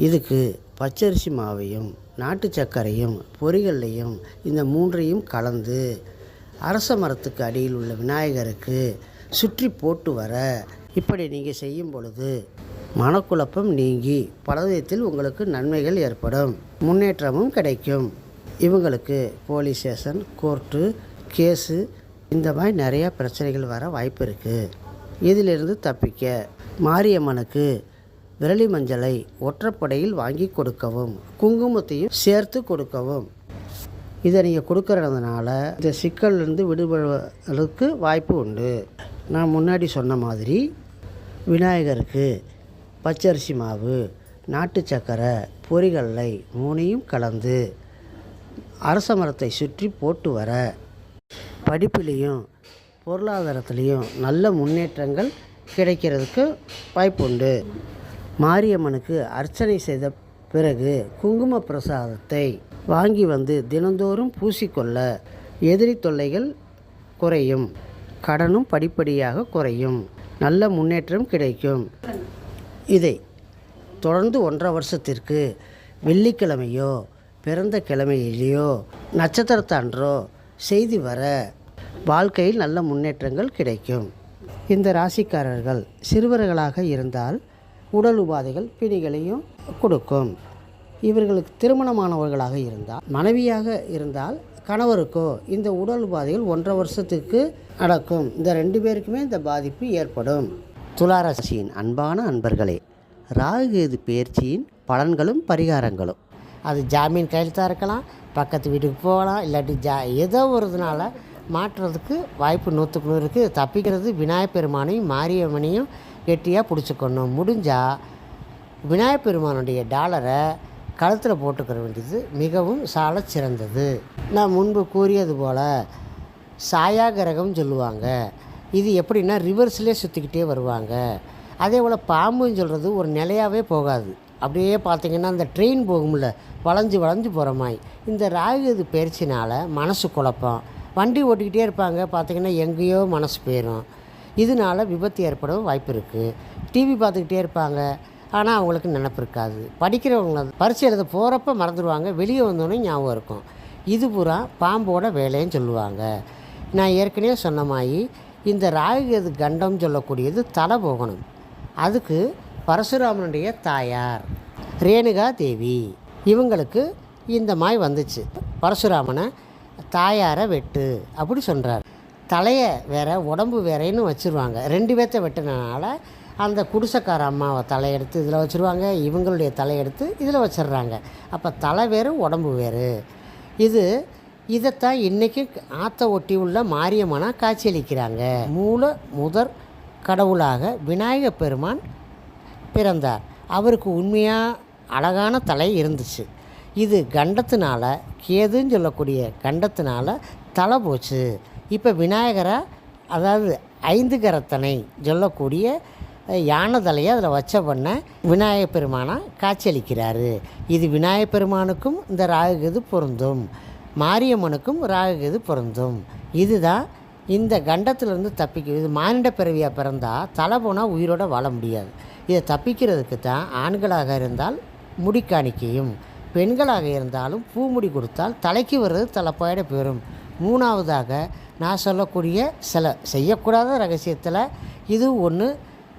இதுக்கு பச்சரிசி மாவையும் நாட்டு சர்க்கரையும் பொரிகல்லையும் இந்த 3ஐயும் கலந்து அரச மரத்துக்கு அடியில் உள்ள விநாயகருக்கு சுற்றி போட்டு வர. இப்படி நீங்கள் செய்யும் பொழுது மனக்குழப்பம் நீங்கி பலவிதத்தில் உங்களுக்கு நன்மைகள் ஏற்படும், முன்னேற்றமும் கிடைக்கும். இவங்களுக்கு போலீஸ் ஸ்டேஷன், கோர்ட்டு கேஸு இந்த மாதிரி நிறையா பிரச்சனைகள் வர வாய்ப்பு இருக்குது. இதிலிருந்து தப்பிக்க மாரியம்மனுக்கு விரலி மஞ்சளை ஒற்றைப்படையில் வாங்கி கொடுக்கவும், குங்குமத்தையும் சேர்த்து கொடுக்கவும். இதை நீங்கள் கொடுக்கறதுனால இந்த சிக்கல்லேருந்து விடுபடுவதற்கு வாய்ப்பு உண்டு. நான் முன்னாடி சொன்ன மாதிரி விநாயகருக்கு பச்சரிசி மாவு, நாட்டு சக்கரை, பொரிகடலை 3ஐயும் கலந்து அரச மரத்தை சுற்றி போட்டு வர படிப்பிலையும் பொருளாதாரத்துலேயும் நல்ல முன்னேற்றங்கள் கிடைக்கிறதுக்கு வாய்ப்புண்டு. மாரியம்மனுக்கு அர்ச்சனை செய்த பிறகு குங்கும பிரசாதத்தை வாங்கி வந்து தினந்தோறும் பூசிக்கொள்ள எதிரி தொல்லைகள் குறையும், கடனும் படிப்படியாக குறையும், நல்ல முன்னேற்றம் கிடைக்கும். இதை தொடர்ந்து 1.5 வருஷத்திற்கு வெள்ளிக்கிழமையோ பிறந்த கிழமையிலேயோ நட்சத்திரத்தன்றோ செய்து வர வாழ்க்கையில் நல்ல முன்னேற்றங்கள் கிடைக்கும். இந்த ராசிக்காரர்கள் சிறுவர்களாக இருந்தால் உடல் உபாதைகள் பிணிகளையும் கொடுக்கும். இவர்களுக்கு திருமணமானவர்களாக இருந்தால், மனைவியாக இருந்தால் கணவருக்கோ இந்த உடல் உபாதைகள் 1.5 வருஷத்துக்கு நடக்கும். இந்த 2 பேருக்குமே இந்த பாதிப்பு ஏற்படும். துளாராசியின் அன்பான அன்பர்களே, ராகுகேது பெயர்ச்சியின் பலன்களும் பரிகாரங்களும். அது ஜாமீன் கையெழுத்தாக இருக்கலாம், பக்கத்து வீட்டுக்கு போகலாம், இல்லாட்டி ஏதோ ஒரு இதனால் மாற்றுறதுக்கு வாய்ப்பு 100க்கு 100 இருக்குது. தப்பிக்கிறது விநாயகப் பெருமானையும் மாரியம்மனையும் கெட்டியாக பிடிச்சிக்கணும். முடிஞ்சால் விநாயகப் பெருமானுடைய டாலரை கழுத்தில் போட்டுக்கிற வேண்டியது மிகவும் சால சிறந்தது. நான் முன்பு கூறியது போல் சாயா கிரகம் சொல்லுவாங்க. இது எப்படின்னா ரிவர்ஸ்லேயே சுற்றிக்கிட்டே வருவாங்க. அதே போல் பாம்புன்னு சொல்கிறது ஒரு நிலையாகவே போகாது. அப்படியே பார்த்திங்கன்னா அந்த ட்ரெயின் போகும்ல, வளைஞ்சு வளைஞ்சு போகிற மாதிரி. இந்த ராகுகேது பயிற்சினால் மனசு குழப்பம், வண்டி ஓட்டிக்கிட்டே இருப்பாங்க, பார்த்திங்கன்னா எங்கேயோ மனசு போயிடும். இதனால் விபத்து ஏற்படவும் வாய்ப்பு இருக்குது. டிவி பார்த்துக்கிட்டே இருப்பாங்க, ஆனால் அவங்களுக்கு நினப்பு இருக்காது. படிக்கிறவங்க பரீட்சை எழுத போகிறப்ப மறந்துடுவாங்க, வெளியே வந்தோடனே ஞாபகம் இருக்கும். இது பூரா பாம்போட வேலைன்னு சொல்லுவாங்க. நான் ஏற்கனவே சொன்ன மாதிரி இந்த ராகுகேது கண்டம் சொல்லக்கூடியது தலை போகணும். அதுக்கு பரசுராமனுடைய தாயார் ரேணுகா தேவி இவங்களுக்கு இந்த மாதிரி வந்துச்சு. பரசுராமனை தாயாரை வெட்டு அப்படி சொல்கிறார். தலையை வேற உடம்பு வேறேன்னு வச்சுருவாங்க. 2 பேர்த்த வெட்டினால அந்த குடிசைக்கார அம்மாவை தலையெடுத்து இதில் வச்சுருவாங்க, இவங்களுடைய தலையெடுத்து இதில் வச்சிடுறாங்க. அப்போ தலை வேறு உடம்பு வேறு. இதைத்தான் இன்றைக்கி ஆற்ற ஒட்டி உள்ள மாரியம்மனாக காட்சியளிக்கிறாங்க. முதற் கடவுளாக விநாயகப் பெருமான் பிறந்தார். அவருக்கு உண்மையாக அழகான தலை இருந்துச்சு. இது கண்டத்தினால, கேதுன்னு சொல்லக்கூடிய கண்டத்தினால தலை போச்சு. இப்போ விநாயகரை, அதாவது 5 கரத்தனை சொல்லக்கூடிய யானை தலையை அதில் வச்ச பண்ண விநாயகப் பெருமானாக காட்சியளிக்கிறாரு. இது விநாயகப் பெருமானுக்கும் இந்த ராகுகேது பொருந்தும், மாரியம்மனுக்கும் ராகுகேது பொருந்தும். இதுதான் இந்த கண்டத்திலிருந்து தப்பிக்க. இது மானிட பிறவியாக பிறந்தால் தலை போனால் உயிரோடு வாழ முடியாது. இதை தப்பிக்கிறதுக்கு தான் ஆண்களாக இருந்தால் முடிக்காணிக்கையும், பெண்களாக இருந்தாலும் பூமுடி கொடுத்தால் தலைக்கு வர்றது தலைப்பாயிட பெறும். 3வதாக நான் சொல்லக்கூடிய சில செய்யக்கூடாத ரகசியத்தில் இது ஒன்று.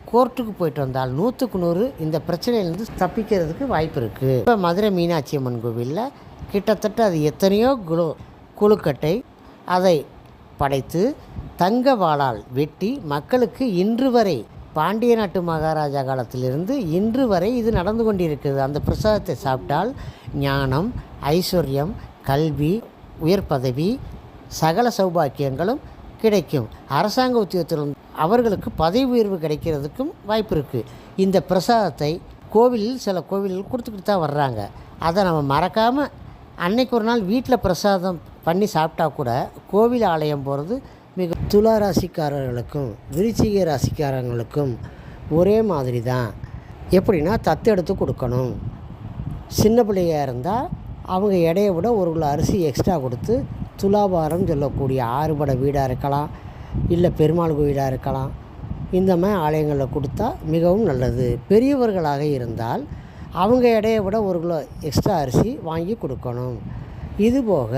கோர்ட்டுக்கு போயிட்டு வந்தால் 100க்கு 100 இந்த பிரச்சனையிலேருந்து தப்பிக்கிறதுக்கு வாய்ப்பு இருக்குது. இப்போ மதுரை மீனாட்சி அம்மன் கோவிலில் கிட்டத்தட்ட அது எத்தனையோ கொழுக்கட்டை அதை படைத்து தங்க வாளால் வெட்டி மக்களுக்கு இன்று வரை, பாண்டிய நாட்டு மகாராஜா காலத்திலிருந்து இன்று வரை இது நடந்து கொண்டிருக்கிறது. அந்த பிரசாதத்தை சாப்பிட்டால் ஞானம், ஐஸ்வர்யம், கல்வி, உயர் பதவி, சகல சௌபாக்கியங்களும் கிடைக்கும். அரசாங்க உத்தியோகத்திலும் அவர்களுக்கு பதவி உயர்வு கிடைக்கிறதுக்கும் வாய்ப்பு இருக்குது. இந்த பிரசாதத்தை கோவிலில் சில கோவில்கள் கொடுத்துக்கிட்டு தான் வர்றாங்க. அதை நம்ம மறக்காமல் அன்னைக்கு ஒரு நாள் வீட்டில் பிரசாதம் பண்ணி சாப்பிட்டா கூட கோவில் ஆலயம் போகிறது மிக. துலா ராசிக்காரர்களுக்கும் விருச்சிக ராசிக்காரங்களுக்கும் ஒரே மாதிரி தான். எப்படின்னா தத்தெடுத்து கொடுக்கணும். சின்ன பிள்ளையாக இருந்தால் அவங்க எடையை விட 1 கிலோ அரிசி எக்ஸ்ட்ரா கொடுத்து துலாபாரம் சொல்லக்கூடிய ஆறுபடை வீடாக இருக்கலாம், இல்லை பெருமாள் கோயிலாக இருக்கலாம், இந்த மாதிரி ஆலயங்களில் கொடுத்தா மிகவும் நல்லது. பெரியவர்களாக இருந்தால் அவங்க எடையை விட 1 கிலோ எக்ஸ்ட்ரா அரிசி வாங்கி கொடுக்கணும். இதுபோக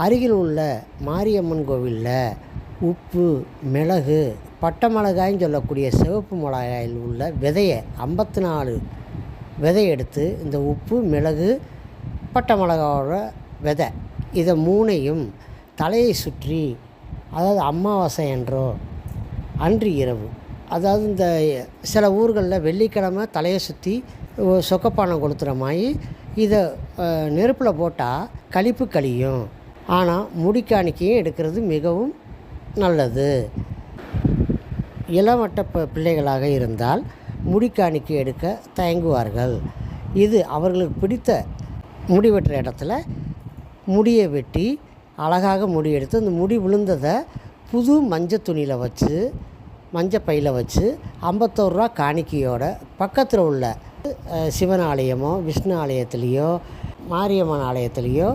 அருகில் உள்ள மாரியம்மன் கோவிலில் உப்பு, மிளகு, பட்டை மிளகாய்ன்னு சொல்லக்கூடிய சிவப்பு மிளகாயில் உள்ள விதையை 54 விதை எடுத்து இந்த உப்பு, மிளகு, பட்டை மிளகாவோட விதை இதை 3ஐயும் தலையை சுற்றி, அதாவது அமாவாசை என்றோ அன்று இரவு, அதாவது இந்த சில ஊர்களில் வெள்ளிக்கிழமை தலையை சுற்றி சொக்கப்பானம் கொளுத்துற மாதிரி இதை நெருப்பில் போட்டால் கழிப்பு கழியும். ஆனால் முடிக்காணிக்கையும் எடுக்கிறது மிகவும் நல்லது. இளவட்ட பிள்ளைகளாக இருந்தால் முடிக்காணிக்கை எடுக்க தயங்குவார்கள். இது அவர்களுக்கு பிடித்த முடி வெட்டுற இடத்துல முடியை வெட்டி அழகாக முடி எடுத்து அந்த முடி விழுந்ததை புது மஞ்சள் துணியில் வச்சு, மஞ்சள் பையில் வச்சு 51 ரூபா காணிக்கையோட பக்கத்தில் உள்ள சிவன் ஆலயமோ, விஷ்ணு ஆலயத்துலேயோ, மாரியம்மன் ஆலயத்துலேயோ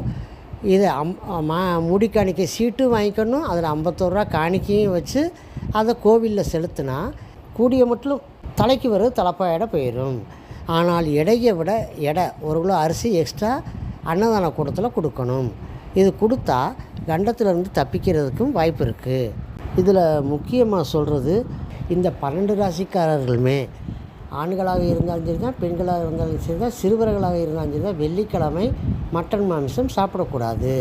இதை முடி காணிக்கை சீட்டும் வாங்கிக்கணும். அதில் 51 ரூபா காணிக்கையும் வச்சு அதை கோவிலில் செலுத்தினா கூடிய மட்டும் தலைக்கு வரும், தலைப்பாயிட போயிடும். ஆனால் எடையை விட 1 கிலோ அரிசி எக்ஸ்ட்ரா அன்னதான கூடத்தில் கொடுக்கணும். இது கொடுத்தா கண்டத்திலிருந்து தப்பிக்கிறதுக்கும் வாய்ப்பு இருக்குது. இதில் முக்கியமாக சொல்கிறது, இந்த 12 ராசிக்காரர்களுமே ஆண்களாக இருந்தாலும் சரி தான், பெண்களாக இருந்தாலும் சரி தான், சிறுவர்களாக இருந்தாலும் சரி தான், வெள்ளிக்கிழமை மட்டன் மாமிசம் சாப்பிடக்கூடாது.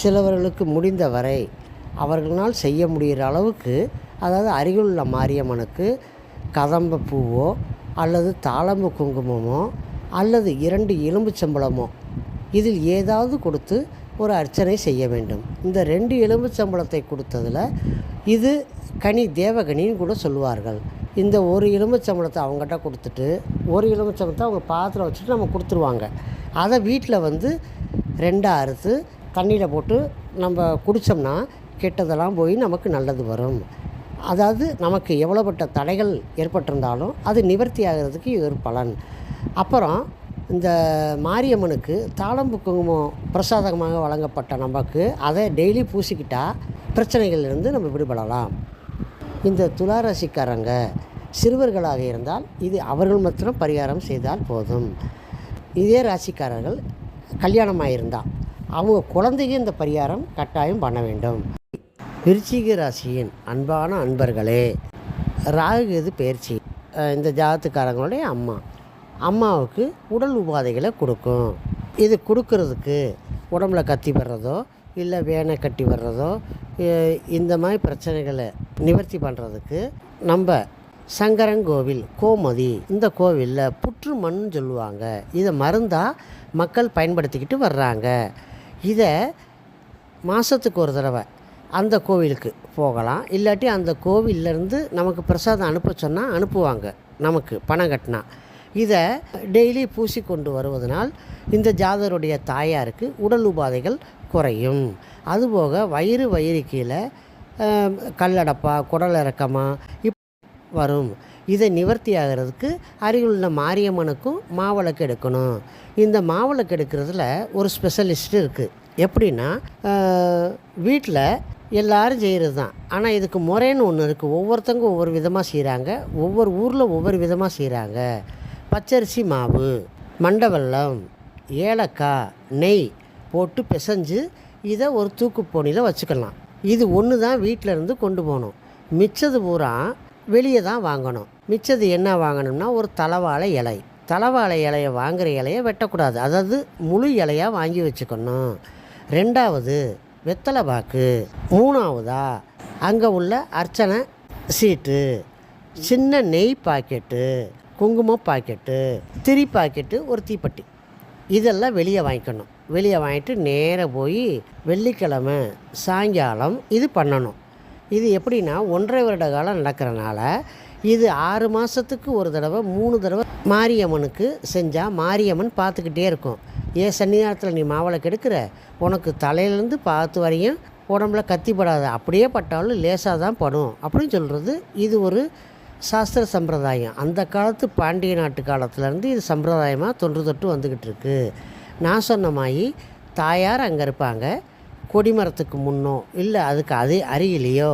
சிலவர்களுக்கு முடிந்தவரை அவர்களால் செய்ய முடிகிற அளவுக்கு, அதாவது அருகிலுள்ள மாரியம்மனுக்கு கதம்ப பூவோ அல்லது தாளம்பு குங்குமமோ அல்லது 2 எலும்புச்சம்பளமோ இதில் ஏதாவது கொடுத்து ஒரு அர்ச்சனை செய்ய வேண்டும். இந்த 2 எலும்புச்சம்பளத்தை கொடுத்ததில் இது கனி, தேவகனின்னு கூட சொல்லுவார்கள். இந்த ஒரு எலும்புச்சம்பளத்தை அவங்ககிட்ட கொடுத்துட்டு, ஒரு எலும்புச்சம்பளத்தை அவங்க பாத்திரம் வச்சுட்டு நம்ம கொடுத்துருவாங்க. அதை வீட்டில் வந்து 2ஆக அறுத்து தண்ணியில் போட்டு நம்ம குடித்தோம்னா கெட்டதெல்லாம் போய் நமக்கு நல்லது வரும். அதாவது நமக்கு எவ்வளோப்பட்ட தடைகள் ஏற்பட்டிருந்தாலும் அது நிவர்த்தி ஆகிறதுக்கு இது ஒரு பலன். அப்புறம் இந்த மாரியம்மனுக்கு தாளம்பு குங்குமம் பிரசாதமாக வழங்கப்பட்ட நமக்கு அதை டெய்லி பூசிக்கிட்டால் பிரச்சனைகளிலிருந்து நம்ம விடுபடலாம். இந்த துளாராசிக்காரங்க சிறுவர்களாக இருந்தால் இது அவர்கள் மாத்திரம் பரிகாரம் செய்தால் போதும். இதே ராசிக்காரர்கள் கல்யாணமாக இருந்தால் அவங்க குழந்தைக்கு இந்த பரிகாரம் கட்டாயம் பண்ண வேண்டும். விருச்சிக ராசியின் அன்பான அன்பர்களே, ராகுகேது பெயர்ச்சி இந்த ஜாதத்துக்காரங்களுடைய அம்மாவுக்கு உடல் உபாதைகளை கொடுக்கும். இது கொடுக்கறதுக்கு உடம்புல கத்தி வர்றதோ இல்லை வேனை கட்டி வர்றதோ இந்த மாதிரி பிரச்சனைகளை நிவர்த்தி பண்ணுறதுக்கு நம்ம சங்கரங்கோவில் கோமதி இந்த கோவிலில் புற்று மண்ணுன்னு சொல்லுவாங்க. இதை மருந்தாக மக்கள் பயன்படுத்திக்கிட்டு வர்றாங்க. இதை மாதத்துக்கு ஒரு தடவை அந்த கோவிலுக்கு போகலாம். இல்லாட்டி அந்த கோவிலேருந்து நமக்கு பிரசாதம் அனுப்ப சொன்னால் அனுப்புவாங்க, நமக்கு பணம் கட்டினா. இதை டெய்லி பூசி கொண்டு வருவதனால் இந்த ஜாதகருடைய தாயாருக்கு உடல் உபாதைகள் குறையும். அதுபோக வயிறு கீழே கல்லடப்பா, குடல் இறக்கமா வரும். இதை நிவர்த்தி ஆகிறதுக்கு அருகிலுள்ள மாரியம்மனுக்கும் மாவிளக்கு எடுக்கணும். இந்த மாவிளக்கு எடுக்கிறதுல ஒரு ஸ்பெஷலிஸ்ட் இருக்குது. எப்படின்னா, வீட்டில் எல்லோரும் செய்கிறது தான், ஆனால் இதுக்கு முறைன்னு ஒன்று இருக்குது. ஒவ்வொருத்தங்க ஒவ்வொரு விதமாக செய்கிறாங்க, ஒவ்வொரு ஊரில் ஒவ்வொரு விதமாக செய்கிறாங்க. பச்சரிசி மாவு, மண்டவெல்லம், ஏலக்காய், நெய் போட்டு பிசைஞ்சு இதை ஒரு தூக்கு போனியில் வச்சுக்கலாம். இது ஒன்று தான் வீட்டில் இருந்து கொண்டு போகணும். மிச்சது பூரா வெளியே தான் வாங்கணும். மிச்சது என்ன வாங்கணும்னா, ஒரு தலவாழை இலையை வாங்குகிற இலையை வெட்டக்கூடாது, அதாவது முழு இலையாக வாங்கி வச்சுக்கணும். 2வது வெத்தலை பாக்கு. 3வதா அங்கே உள்ள அர்ச்சனை சீட்டு, சின்ன நெய் பாக்கெட்டு, குங்குமம் பாக்கெட்டு, திரி பாக்கெட்டு, ஒரு தீப்பெட்டி, இதெல்லாம் வெளியே வாங்கிக்கணும். வெளியே வாங்கிட்டு நேராக போய் வெள்ளிக்கிழமை சாயங்காலம் இது பண்ணணும். இது எப்படின்னா 1.5 வருட காலம் நடக்கிறனால இது 6 மாதத்துக்கு ஒரு தடவை 3 தடவை மாரியம்மனுக்கு செஞ்சால் மாரியம்மன் பார்த்துக்கிட்டே இருக்கும். ஏன் சன்னிதானத்தில் நீ மாவிளக்கு எடுக்கிற, உனக்கு தலையிலேருந்து பார்த்து வரையும் உடம்புல கத்திப்படாது, அப்படியே பட்டாலும் லேசாக தான் படும் அப்படின்னு சொல்கிறது. இது ஒரு சாஸ்திர சம்பிரதாயம். அந்த காலத்து பாண்டிய நாட்டு காலத்துலேருந்து இது சம்பிரதாயமாக தொன்று வந்துக்கிட்டு இருக்குது. நான் சொன்ன மாதிரி தாயார் அங்கே இருப்பாங்க. கொடிமரத்துக்கு முன்னோ இல்லை அதுக்கு அருகிலேயோ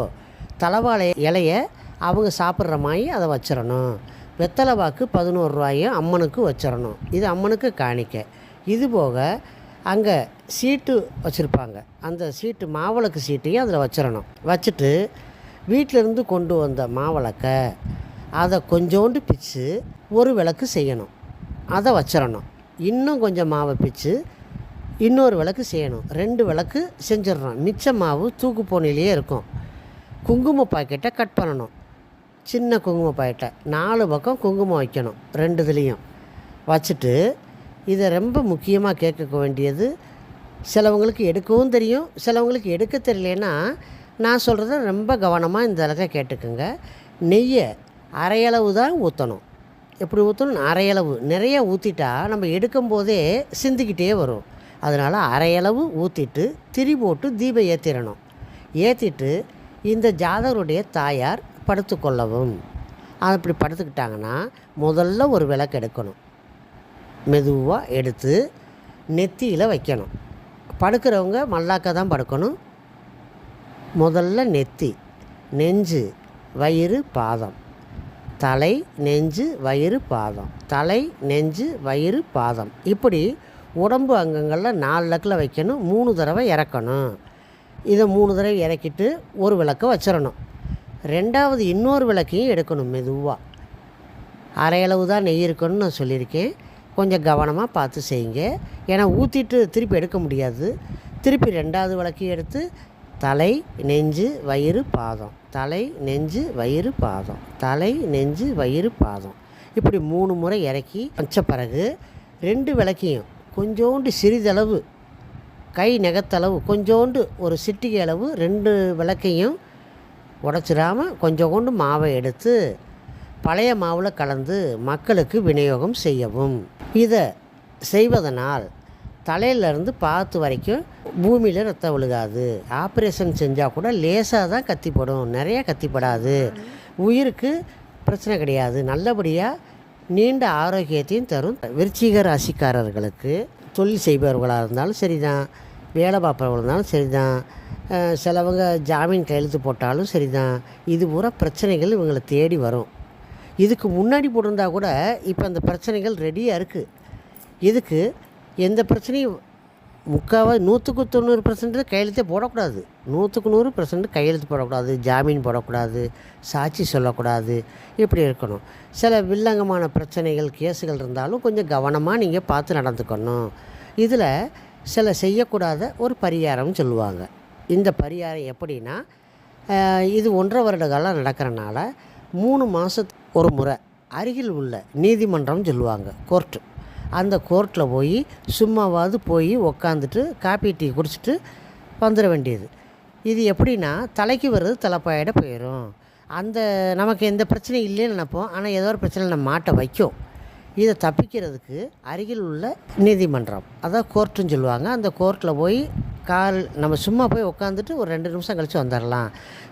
தலவாழை இலையை அவங்க சாப்பிட்ற மாதிரி அதை வச்சிடணும். வெத்தலை பாக்கு 11 ரூபாயும் அம்மனுக்கு வச்சிடணும். இது அம்மனுக்கு காணிக்க. இது போக அங்கே சீட்டு வச்சுருப்பாங்க. அந்த சீட்டு மாவிளக்கு சீட்டையும் அதில் வச்சிடணும். வச்சுட்டு வீட்டிலேருந்து கொண்டு வந்த மாவிளக்கை அதை கொஞ்சோண்டு பிச்சு ஒரு விளக்கு செய்யணும், அதை வச்சிடணும். இன்னும் கொஞ்சம் மாவை பிச்சு இன்னொரு விளக்கு செய்யணும், 2 விளக்கு செஞ்சிடணும். மிச்ச மாவு தூக்கு போனிலேயே இருக்கும். குங்கும பாக்கெட்டை கட் பண்ணணும், சின்ன குங்கும பாக்கெட்டை 4 பக்கம் குங்குமம் வைக்கணும், 2 இதுலேயும் வச்சுட்டு. இதை ரொம்ப முக்கியமாக கேட்க வேண்டியது, சிலவங்களுக்கு எடுக்கவும் தெரியும், சிலவங்களுக்கு எடுக்க தெரியலன்னா நான் சொல்கிறத ரொம்ப கவனமாக இந்த அளவுக்கு கேட்டுக்குங்க. நெய்யை அரையளவு தான் ஊற்றணும். எப்படி ஊற்றணும்? அரையளவு. நிறைய ஊற்றிட்டா நம்ம எடுக்கும்போதே சிந்திக்கிட்டே வரும். அதனால் அரையளவு ஊற்றிட்டு திரி போட்டு தீபம் ஏற்றிடணும். ஏற்றிட்டு இந்த ஜாதகருடைய தாயார் படுத்துக்கொள்ளவும். அப்படி படுத்துக்கிட்டாங்கன்னா முதல்ல ஒரு விளக்கு எடுக்கணும், மெதுவாக எடுத்து நெத்தியில் வைக்கணும். படுக்கிறவங்க மல்லாக்க தான் படுக்கணும். முதல்ல நெத்தி, நெஞ்சு, வயிறு, பாதம், தலை, நெஞ்சு, வயிறு, பாதம், தலை, நெஞ்சு, வயிறு, பாதம். இப்படி உடம்பு அங்கங்களில் 4 விளக்கில் வைக்கணும். 3 தடவை இறக்கணும். இதை 3 தடவை இறக்கிட்டு ஒரு விளக்கை வச்சிடணும். 2வது இன்னொரு விளக்கையும் எடுக்கணும் மெதுவாக. அரையளவு தான் நெய் இருக்கணும்னு நான் சொல்லியிருக்கேன். கொஞ்சம் கவனமாக பார்த்து செய்யுங்க. ஏன்னா ஊற்றிட்டு திருப்பி எடுக்க முடியாது. திருப்பி 2வது விளக்கையும் எடுத்து தலை, நெஞ்சு, வயிறு, பாதம், தலை, நெஞ்சு, வயிறு, பாதம், தலை, நெஞ்சு, வயிறு, பாதம். இப்படி 3 முறை இறக்கி வச்ச பிறகு 2 விளக்கையும் கொஞ்சோண்டு சிறிதளவு, கை நெகத்தளவு, கொஞ்சோண்டு ஒரு சிட்டிகை அளவு 2 விளக்கையும் உடச்சிடாமல் கொஞ்சோண்டு மாவை எடுத்து பழைய மாவில் கலந்து மக்களுக்கு விநியோகம் செய்யவும். இதை செய்வதனால் தலையிலேருந்து பாத்து வரைக்கும் பூமியில் ரத்தம் விழுகாது. ஆப்ரேஷன் செஞ்சால் கூட லேசாக தான் கத்திப்படும், நிறையா கத்திப்படாது. உயிருக்கு பிரச்சனை கிடையாது. நல்லபடியாக நீண்ட ஆரோக்கியத்தையும் தரும். விருச்சிக ராசிக்காரர்களுக்கு தொழில் செய்பவர்களாக இருந்தாலும் சரி தான், வேலை பார்ப்பவர்களாக இருந்தாலும் சரி தான், சிலவங்க ஜாமீன் கையெழுத்து போட்டாலும் சரி தான், இது பூரா பிரச்சனைகள் இவங்களை தேடி வரும். இதுக்கு முன்னாடி போட்டிருந்தா கூட இப்போ அந்த பிரச்சனைகள் ரெடியாக இருக்குது. இதுக்கு எந்த பிரச்சனையும் 100% கையெழுத்தே போடக்கூடாது. 100% கையெழுத்து போடக்கூடாது, ஜாமீன் போடக்கூடாது, சாட்சி சொல்லக்கூடாது, இப்படி இருக்கணும். சில வில்லங்கமான பிரச்சனைகள் கேஸுகள் இருந்தாலும் கொஞ்சம் கவனமாக நீங்கள் பார்த்து நடந்துக்கணும். இதில் சில செய்யக்கூடாத ஒரு பரிகாரம்னு சொல்லுவாங்க. இந்த பரிகாரம் எப்படின்னா, இது 1.5 வருட காலம் நடக்கிறனால 3 மாதத்துக்கு ஒரு முறை அருகில் உள்ள நீதிமன்றம் சொல்லுவாங்க, கோர்ட்டு. அந்த கோர்ட்டில் போய் சும்மாவாவது போய் உக்காந்துட்டு காப்பி டீ குடிச்சிட்டு வந்துட வேண்டியது. இது எப்படின்னா, தலைக்கு வர்றது தலைப்பாயிட போயிடும். அந்த நமக்கு எந்த பிரச்சனையும் இல்லைன்னு நினைப்போம், ஆனால் ஏதோ ஒரு பிரச்சனை நம்ம மாட்ட வைக்கும். இதை தப்பிக்கிறதுக்கு அருகில் உள்ள நீதிமன்றம், அதான் கோர்ட்டுன்னு சொல்லுவாங்க, அந்த கோர்ட்டில் போய் நம்ம சும்மா போய் உட்காந்துட்டு ஒரு 2 நிமிஷம் கழித்து வந்துடலாம்.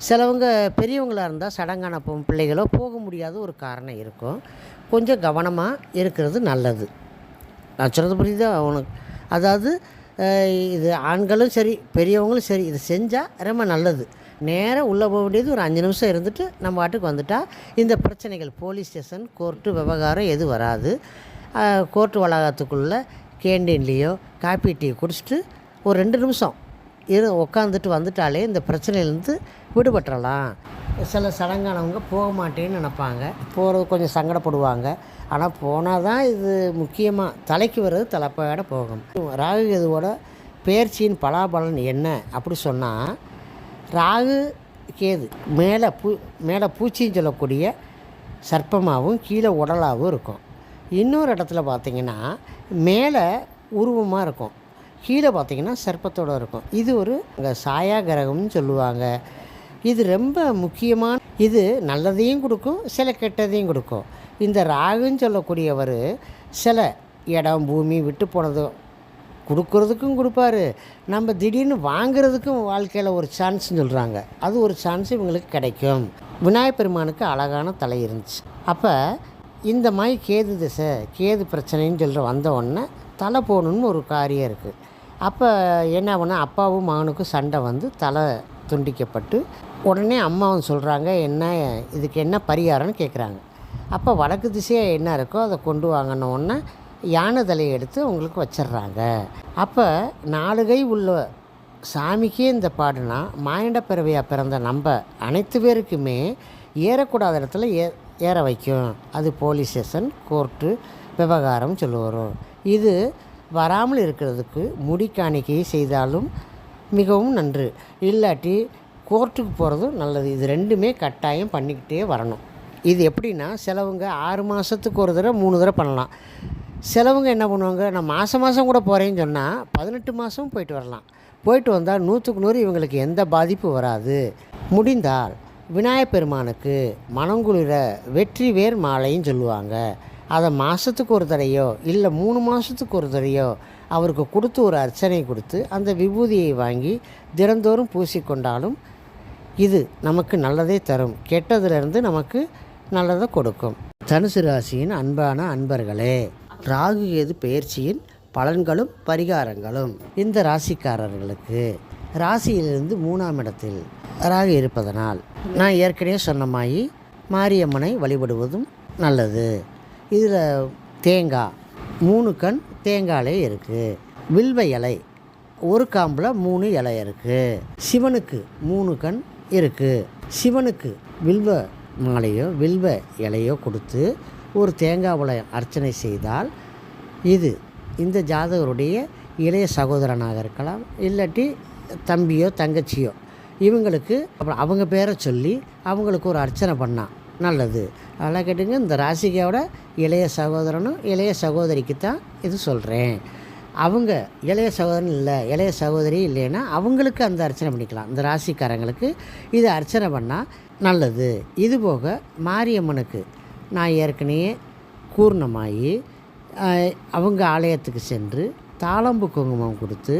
சிலவங்க பெரியவங்களாக இருந்தால் சடங்கான பிள்ளைகளோ போக முடியாத ஒரு காரணம் இருக்கும். கொஞ்சம் கவனமாக இருக்கிறது நல்லது. நான் சொல்கிறது புரியுதா உனக்கு? அதாவது இது ஆண்களும் சரி பெரியவங்களும் சரி இதை செஞ்சால் ரொம்ப நல்லது. நேராக உள்ளே போக வேண்டியது ஒரு 5 நிமிஷம் இருந்துட்டு நம்ம வாட்டுக்கு வந்துட்டால் இந்த பிரச்சனைகள் போலீஸ் ஸ்டேஷன் கோர்ட்டு விவகாரம் எது வராது. கோர்ட்டு வளாகத்துக்குள்ளே கேண்டீன்லேயோ காப்பி டீ குடிச்சிட்டு ஒரு 2 நிமிஷம் உட்காந்துட்டு வந்துட்டாலே இந்த பிரச்சனையிலேருந்து விடுபட்டுறலாம். சில சடங்கானவங்க போக மாட்டேன்னு நினைப்பாங்க, போகிறது கொஞ்சம் சங்கடப்படுவாங்க. ஆனால் போனால் தான் இது முக்கியமாக தலைக்கு வர்றது தலைப்பாட போகும். ராகு கேதுவோட பெயர்ச்சியின் பலாபலன் என்ன அப்படி சொன்னால், ராகு கேது மேலே பூச்சின்னு சொல்லக்கூடிய சர்ப்பமாகவும் கீழே உடலாகவும் இருக்கும். இன்னொரு இடத்துல பார்த்திங்கன்னா மேலே உருவமாக இருக்கும், கீழே பார்த்திங்கன்னா சர்ப்பத்தோடு இருக்கும். இது ஒரு சாயா கிரகம்னு சொல்லுவாங்க. இது ரொம்ப முக்கியமான, இது நல்லதையும் கொடுக்கும், சில கெட்டதையும் கொடுக்கும். இந்த ராகுன்னு சொல்லக்கூடியவர் சில இடம் பூமி விட்டு போனது கொடுக்கறதுக்கும் கொடுப்பாரு, நம்ம திடீர்னு வாங்கிறதுக்கும் வாழ்க்கையில் ஒரு சான்ஸ்னு சொல்கிறாங்க. அது ஒரு சான்ஸ் இவங்களுக்கு கிடைக்கும். விநாயகப் பெருமானுக்கு அழகான தலை இருந்துச்சு. அப்போ இந்த மாதிரி கேது திசை கேது பிரச்சனைன்னு சொல்கிற வந்தவுடனே தலை போகணுன்னு ஒரு காரியம் இருக்குது. அப்போ என்ன பண்ணால் அப்பாவும் மகனுக்கும் சண்டை வந்து தலை துண்டிக்கப்பட்டு உடனே அம்மாவும் சொல்கிறாங்க, என்ன இதுக்கு என்ன பரிகாரம்னு கேட்குறாங்க. அப்போ வடக்கு திசையாக என்ன இருக்கோ அதை கொண்டு வாங்கினோடனே யானை தலையை எடுத்து உங்களுக்கு வச்சிட்றாங்க. அப்போ 4 கை உள்ள சாமிக்கே இந்த பாடுனா மானிட பிறவியாக பிறந்த நம்ம அனைத்து பேருக்குமே ஏறக்கூடாத இடத்துல ஏற வைக்கும். அது போலீஸ் ஸ்டேஷன், கோர்ட்டு விவகாரம் சொல்ல வரும். இது வராமல் இருக்கிறதுக்கு முடி காணிக்கையை செய்தாலும் மிகவும் நன்று. இல்லாட்டி கோர்ட்டுக்கு போகிறதும் நல்லது. இது ரெண்டுமே கட்டாயம் பண்ணிக்கிட்டே வரணும். இது எப்படின்னா, சிலவங்க 6 மாதத்துக்கு ஒரு தடவை 3 தடவை பண்ணலாம். சிலவங்க என்ன பண்ணுவாங்க, நான் மாதம் கூட போகிறேன்னு சொன்னால் 18 மாதமும் போயிட்டு வரலாம். போயிட்டு வந்தால் 100க்கு 100 இவங்களுக்கு எந்த பாதிப்பும் வராது. முடிந்தால் விநாயகப் பெருமானுக்கு மனங்குளிர வெற்றி வேர் மாலைன்னு சொல்லுவாங்க. அதை மாதத்துக்கு ஒரு தடையோ இல்லை 3 மாதத்துக்கு ஒரு தடையோ அவருக்கு கொடுத்து ஒரு அர்ச்சனை கொடுத்து அந்த விபூதியை வாங்கி தினந்தோறும் பூசிக்கொண்டாலும் இது நமக்கு நல்லதே தரும். கெட்டதிலிருந்து நமக்கு நல்லதை கொடுக்கும். தனுசு ராசியின் அன்பான அன்பர்களே, ராகு கேது பெயர்ச்சியின் பலன்களும் பரிகாரங்களும். இந்த ராசிக்காரர்களுக்கு ராசியிலிருந்து 3ஆம் இடத்தில் ராகு இருப்பதனால் நான் ஏற்கனவே சொன்ன மாதிரி மாரியம்மனை வழிபடுவதும் நல்லது. இதில் தேங்காய் 3 கண் தேங்காயிலே இருக்குது. வில்வ இலை ஒரு காம்பில் 3 இலை இருக்குது. சிவனுக்கு 3 கண் இருக்குது. சிவனுக்கு வில்வ மாலையோ வில்வ இலையோ கொடுத்து ஒரு தேங்காய் பழ அர்ச்சனை செய்தால் இது இந்த ஜாதகருடைய இளைய சகோதரனாக இருக்கலாம், இல்லாட்டி தம்பியோ தங்கச்சியோ, இவங்களுக்கு அப்புறம் அவங்க பேரை சொல்லி அவங்களுக்கு ஒரு அர்ச்சனை பண்ணால் நல்லது. அதெல்லாம் கேட்டுங்க. இந்த ராசிகையோட இளைய சகோதரனும் இளைய சகோதரிக்கு தான் இது சொல்கிறேன். அவங்க இளைய சகோதரன் இல்லை, இளைய சகோதரி இல்லைன்னா அவங்களுக்கு அந்த அர்ச்சனை பண்ணிக்கலாம். இந்த ராசிக்காரங்களுக்கு இது அர்ச்சனை பண்ணால் நல்லது. இதுபோக மாரியம்மனுக்கு நான் ஏற்கனவே கூர்ணமாகி அவங்க ஆலயத்துக்கு சென்று தாளம்பு குங்குமம் கொடுத்து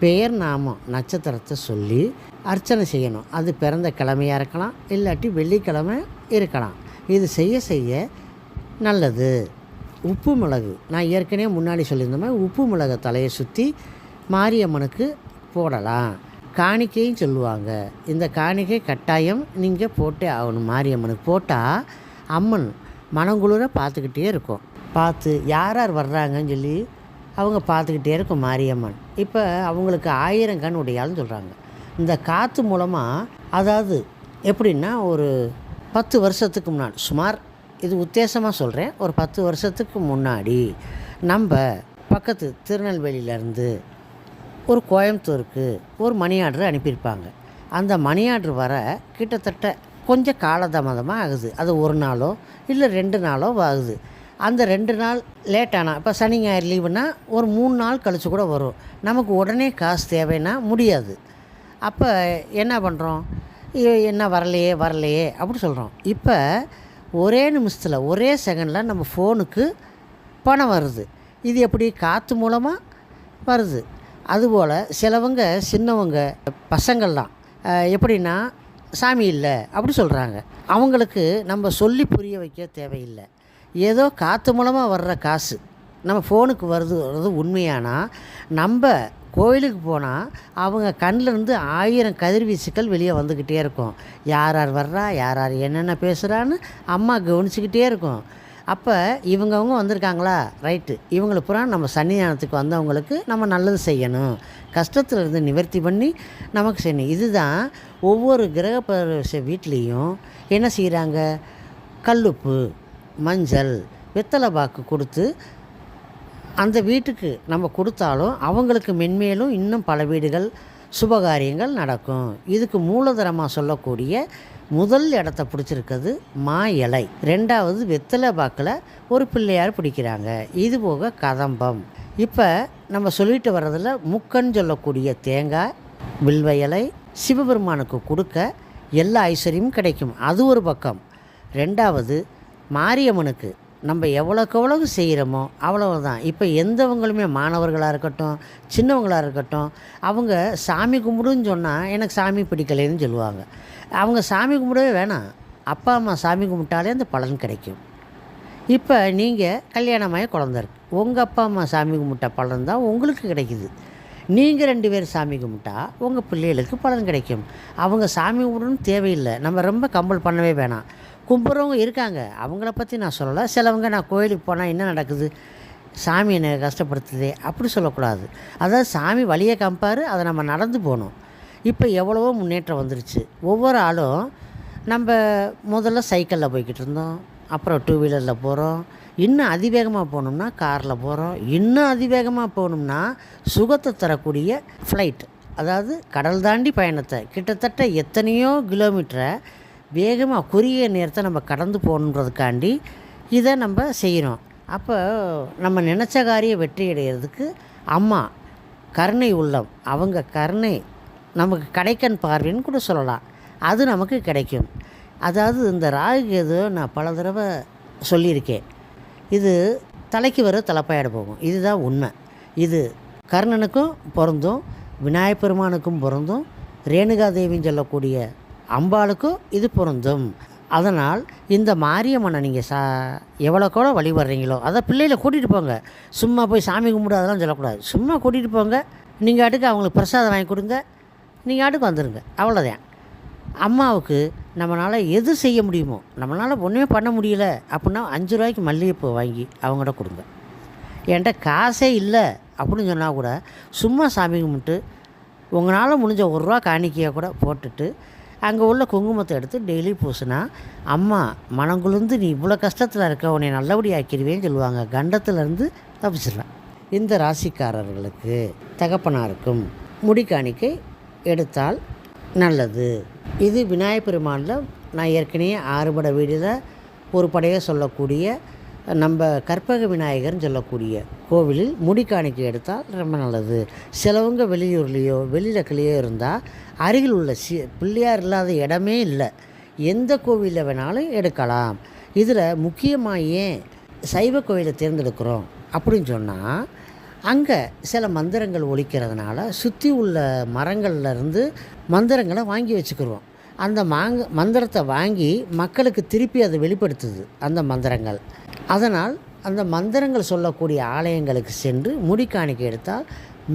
பெயர் நாமம் நட்சத்திரத்தை சொல்லி அர்ச்சனை செய்யணும். அது பிறந்த கிழமையாக இருக்கலாம், இல்லாட்டி வெள்ளிக்கிழமை இருக்கலாம். இது செய்ய செய்ய நல்லது. உப்பு மிளகு நான் ஏற்கனவே முன்னாடி சொல்லியிருந்த மாதிரி உப்பு மிளகை தலையை சுற்றி மாரியம்மனுக்கு போடலாம். காணிக்கையும் சொல்லுவாங்க. இந்த காணிக்கை கட்டாயம் நீங்கள் போட்டே ஆகணும். மாரியம்மனுக்கு போட்டால் அம்மன் மனங்குளிர பார்த்துக்கிட்டே இருக்கும். பார்த்து யார் யார் வர்றாங்கன்னு சொல்லி அவங்க பார்த்துக்கிட்டே இருக்கும் மாரியம்மன். இப்போ அவங்களுக்கு 1000 கண் உடையாள்னு சொல்கிறாங்க. இந்த காற்று மூலமாக, அதாவது எப்படின்னா ஒரு 10 வருஷத்துக்கு முன்னாடி, சுமார் இது உத்தேசமாக சொல்கிறேன், ஒரு 10 வருஷத்துக்கு முன்னாடி நம்ம பக்கத்து திருநெல்வேலியிலேருந்து ஒரு கோயம்புத்தூருக்கு ஒரு மணி ஆர்டர் அனுப்பியிருப்பாங்க. அந்த மணி ஆர்டர் வர கிட்டத்தட்ட கொஞ்சம் காலதாமதமாக ஆகுது. அது 1 நாளோ இல்லை 2 நாளோ ஆகுது. அந்த 2 நாள் லேட்டானால், இப்போ சனி ஞாயிறு லீவுனா ஒரு 3 நாள் கழித்து கூட வரும். நமக்கு உடனே காசு தேவைன்னா முடியாது. அப்போ என்ன பண்ணுறோம், என்ன வரலையே அப்படி சொல்கிறோம். இப்போ ஒரே நிமிஷத்தில் ஒரே செகண்டில் நம்ம ஃபோனுக்கு பணம் வருது. இது எப்படி காற்று மூலமாக வருது. அதுபோல் சிலவங்க சின்னவங்க பசங்கள்லாம் எப்படின்னா சாமி இல்லை அப்படி சொல்கிறாங்க. அவங்களுக்கு நம்ம சொல்லி புரிய வைக்க தேவையில்லை. ஏதோ காற்று மூலமாக வர்ற காசு நம்ம ஃபோனுக்கு வருது உண்மையானா, நம்ம கோயிலுக்கு போனால் அவங்க கண்ணிலேருந்து 1000 கதிர்வீச்சுக்கள் வெளியே வந்துக்கிட்டே இருக்கும். யார் யார் வர்றா, யார் யார் என்னென்ன பேசுகிறான்னு அம்மா கவனிச்சிக்கிட்டே இருக்கும். அப்போ இவங்கவுங்க வந்திருக்காங்களா, ரைட்டு, இவங்களுக்கு பூரா நம்ம சன்னிதானத்துக்கு வந்தவங்களுக்கு நம்ம நல்லது செய்யணும், கஷ்டத்துலேருந்து நிவர்த்தி பண்ணி நமக்கு செய்யணும். இதுதான் ஒவ்வொரு கிரகப்பிரவேச வீட்லேயும் என்ன செய்கிறாங்க, கல்லுப்பு, மஞ்சள், வெத்தலை பாக்கு கொடுத்து அந்த வீட்டுக்கு நம்ம கொடுத்தாலும் அவங்களுக்கு மென்மேலும் இன்னும் பல வீடுகள் சுபகாரியங்கள் நடக்கும். இதுக்கு மூலதனமாக சொல்லக்கூடிய முதல் இடத்த பிடிச்சிருக்கிறது மா இலை. 2வது வெத்தலை பாக்கில் ஒரு பிள்ளையார் பிடிக்கிறாங்க. இது போக கதம்பம். இப்போ நம்ம சொல்லிட்டு வர்றதில் முக்கன்னு சொல்லக்கூடிய தேங்காய், வில்வ இலை சிவபெருமானுக்கு கொடுக்க எல்லா ஐஸ்வர்யமும் கிடைக்கும். அது ஒரு பக்கம். 2வது மாரியம்மனுக்கு நம்ம எவ்வளோக்கு செய்கிறோமோ அவ்வளவுதான். இப்போ எந்தவங்களுமே மாணவர்களாக இருக்கட்டும், சின்னவங்களாக இருக்கட்டும், அவங்க சாமி கும்பிடுன்னு சொன்னால் எனக்கு சாமி பிடிக்கலைன்னு சொல்லுவாங்க. அவங்க சாமி கும்பிடவே வேணாம், அப்பா அம்மா சாமி கும்பிட்டாலே அந்த பலன் கிடைக்கும். இப்போ நீங்கள் கல்யாணமாகி குழந்த இருக்கு, உங்கள் அப்பா அம்மா சாமி கும்பிட்ட பலன் தான் உங்களுக்கு கிடைக்குது. நீங்கள் 2 பேர் சாமி கும்பிட்டா உங்கள் பிள்ளைகளுக்கு பலன் கிடைக்கும். அவங்க சாமி கும்பிடணும்னு தேவையில்லை, நம்ம ரொம்ப கம்பல் பண்ணவே வேணாம். கும்பிட்றவங்க இருக்காங்க, அவங்கள பற்றி நான் சொல்லலை. சிலவங்க நான் கோயிலுக்கு போனால் என்ன நடக்குது, சாமி என்னை கஷ்டப்படுத்துதே அப்படி சொல்லக்கூடாது. அதாவது சாமி வழியை காமிப்பார், அதை நம்ம நடந்து போகணும். இப்போ எவ்வளவோ முன்னேற்றம் வந்துருச்சு. ஒவ்வொரு ஆளும் நம்ம முதல்ல சைக்கிளில் போய்கிட்டு இருந்தோம், அப்புறம் டூ வீலரில் போகிறோம், இன்னும் அதிவேகமாக போகணும்னா காரில் போகிறோம், இன்னும் அதிவேகமாக போகணும்னா சுகத்தை தரக்கூடிய ஃப்ளைட், அதாவது கடல் தாண்டி பயணத்தை கிட்டத்தட்ட எத்தனையோ கிலோமீட்டரை வேகமாக குறுகிய நேரத்தை நம்ம கடந்து போகணுன்றதுக்காண்டி இதை நம்ம செய்கிறோம். அப்போ நம்ம நினச்ச காரியம் வெற்றி அடைகிறதுக்கு அம்மா கருணை உள்ளம், அவங்க கருணை நமக்கு கிடைக்கன் பார்வைன்னு கூட சொல்லலாம், அது நமக்கு கிடைக்கும். அதாவது இந்த ராகு கேது நான் பல தடவை சொல்லியிருக்கேன், இது தலைக்கு வர தலைப்பாயிட போகும், இதுதான் உண்மை. இது கர்ணனுக்கும் பொருந்தும், விநாயகப் பெருமானுக்கும் பொருந்தும், ரேணுகாதேவின்னு சொல்லக்கூடிய அம்பாளுக்கும் இது பொருந்தும். அதனால் இந்த மாரியம்மனை நீங்கள் எவ்வளோக்கோட வழிபடுறீங்களோ அதை பிள்ளைகளை கூட்டிகிட்டு போங்க. சும்மா போய் சாமி கும்பிடு அதெல்லாம் சொல்லக்கூடாது. சும்மா கூட்டிகிட்டு போங்க, நீங்கள் ஆட்டுக்கு அவங்களுக்கு பிரசாதம் வாங்கி கொடுங்க, நீங்கள் ஆட்டுக்கு வந்துடுங்க, அவ்வளோதான். அம்மாவுக்கு நம்மளால் எது செய்ய முடியுமோ, நம்மளால் ஒன்றுமே பண்ண முடியல அப்படின்னா 5 ரூபாய்க்கு மல்லிகைப்பூ வாங்கி அவங்கள்ட்ட கொடுங்க. என்கிட்ட காசே இல்லை அப்படின்னு சொன்னால் கூட சும்மா சாமி கும்பிட்டு உங்களால் முடிஞ்ச 1 ரூபா காணிக்கையாக கூட போட்டுட்டு அங்கே உள்ள குங்குமத்தை எடுத்து டெய்லி பூசினா அம்மா மனங்குழுந்து நீ இவ்வளோ கஷ்டத்தில் இருக்க, உன்னை நல்லபடியாக ஆக்கிடுவேன்னு சொல்லுவாங்க. கண்டத்துலேருந்து தப்பிச்சிடலாம். இந்த ராசிக்காரர்களுக்கு தகப்பனாருக்கும் முடி காணிக்கை எடுத்தால் நல்லது. இது விநாயகப் பெருமானில் நான் ஏற்கனவே 6 பட வீடியோவில் ஒரு படையை சொல்லக்கூடிய நம்ம கற்பக விநாயகர்னு சொல்லக்கூடிய கோவிலில் முடி காணிக்கை எடுத்தால் ரொம்ப நல்லது. சிலவங்க வெளியூர்லேயோ வெளியிடக்கிலேயோ இருந்தால் அருகில் உள்ள பிள்ளையார் இல்லாத இடமே இல்லை, எந்த கோவிலில் வேணாலும் எடுக்கலாம். இதில் முக்கியமாக ஏன் சைவ கோவிலை தேர்ந்தெடுக்கிறோம் அப்படின்னு சொன்னால், அங்கே சில மந்திரங்கள் ஒலிக்கிறதுனால சுற்றி உள்ள மரங்கள்லேருந்து மந்திரங்களை வாங்கி வச்சுக்கிடுவோம். அந்த மந்திரத்தை வாங்கி மக்களுக்கு திருப்பி அதை வெளிப்படுத்துது அந்த மந்திரங்கள். அதனால் அந்த மந்திரங்கள் சொல்லக்கூடிய ஆலயங்களுக்கு சென்று முடி காணிக்கை எடுத்தால்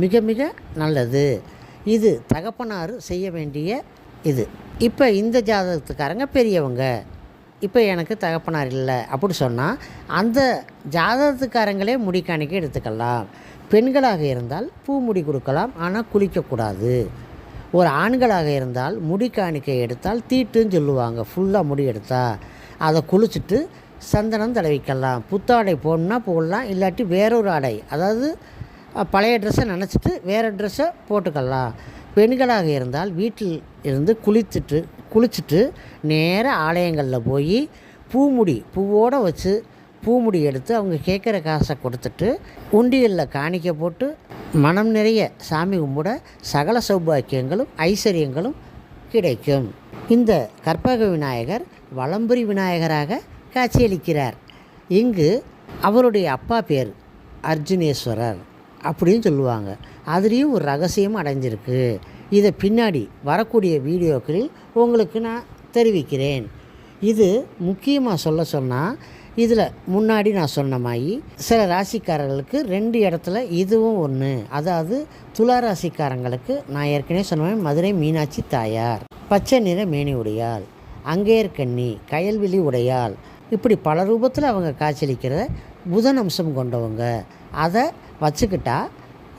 மிக மிக நல்லது. இது தகப்பனார் செய்ய வேண்டிய இது. இப்போ இந்த ஜாதகத்துக்காரங்க பெரியவங்க, இப்போ எனக்கு தகப்பனார் இல்லை அப்படி சொன்னால் அந்த ஜாதகத்துக்காரங்களே முடி காணிக்கை எடுத்துக்கலாம். பெண்களாக இருந்தால் பூ முடி கொடுக்கலாம், ஆனால் குளிக்கக்கூடாது. ஒரு ஆண்களாக இருந்தால் முடி காணிக்கை எடுத்தால் தீட்டுன்னு சொல்லுவாங்க. ஃபுல்லாக முடி எடுத்தால் அதை குளிச்சுட்டு சந்தனம் தடவிக்கலாம். புத்தாடை போடணுன்னா போடலாம், இல்லாட்டி வேறொரு ஆடை, அதாவது பழைய ட்ரெஸ்ஸை நினச்சிட்டு வேறு ட்ரெஸ்ஸை போட்டுக்கலாம். பெண்களாக இருந்தால் வீட்டில் இருந்து குளிச்சுட்டு நேராக ஆலயங்களில் போய் பூவோடு வச்சு பூமுடி எடுத்து அவங்க கேட்குற காசை கொடுத்துட்டு உண்டியலில் காணிக்கை போட்டு மனம் நிறைய சாமி கும்பிட சகல சௌபாக்கியங்களும் ஐஸ்வர்யங்களும் கிடைக்கும். இந்த கற்பக விநாயகர் வலம்புரி விநாயகராக காட்சியளிக்கிறார். இங்கு அவருடைய அப்பா பேர் அர்ஜுனேஸ்வரர் அப்படின்னு சொல்லுவாங்க. அதுலேயும் ஒரு ரகசியம் அடைஞ்சிருக்கு. இதை பின்னாடி வரக்கூடிய வீடியோக்களில் உங்களுக்கு நான் தெரிவிக்கிறேன். இது முக்கியமாக சொன்னால் இதில் முன்னாடி நான் சொன்ன மாதிரி சில ராசிக்காரர்களுக்கு 2 இடத்துல இதுவும் ஒன்று. அதாவது துலா ராசிக்காரங்களுக்கு நான் ஏற்கனவே சொன்ன மதுரை மீனாட்சி தாயார், பச்சை நிற மேனி உடையாள், அங்கேற்கண்ணி, கயல்விழி உடையாள், இப்படி பல ரூபத்தில் அவங்க காட்சியளிக்கிறத புதன் அம்சம் கொண்டவங்க. அதை வச்சுக்கிட்டா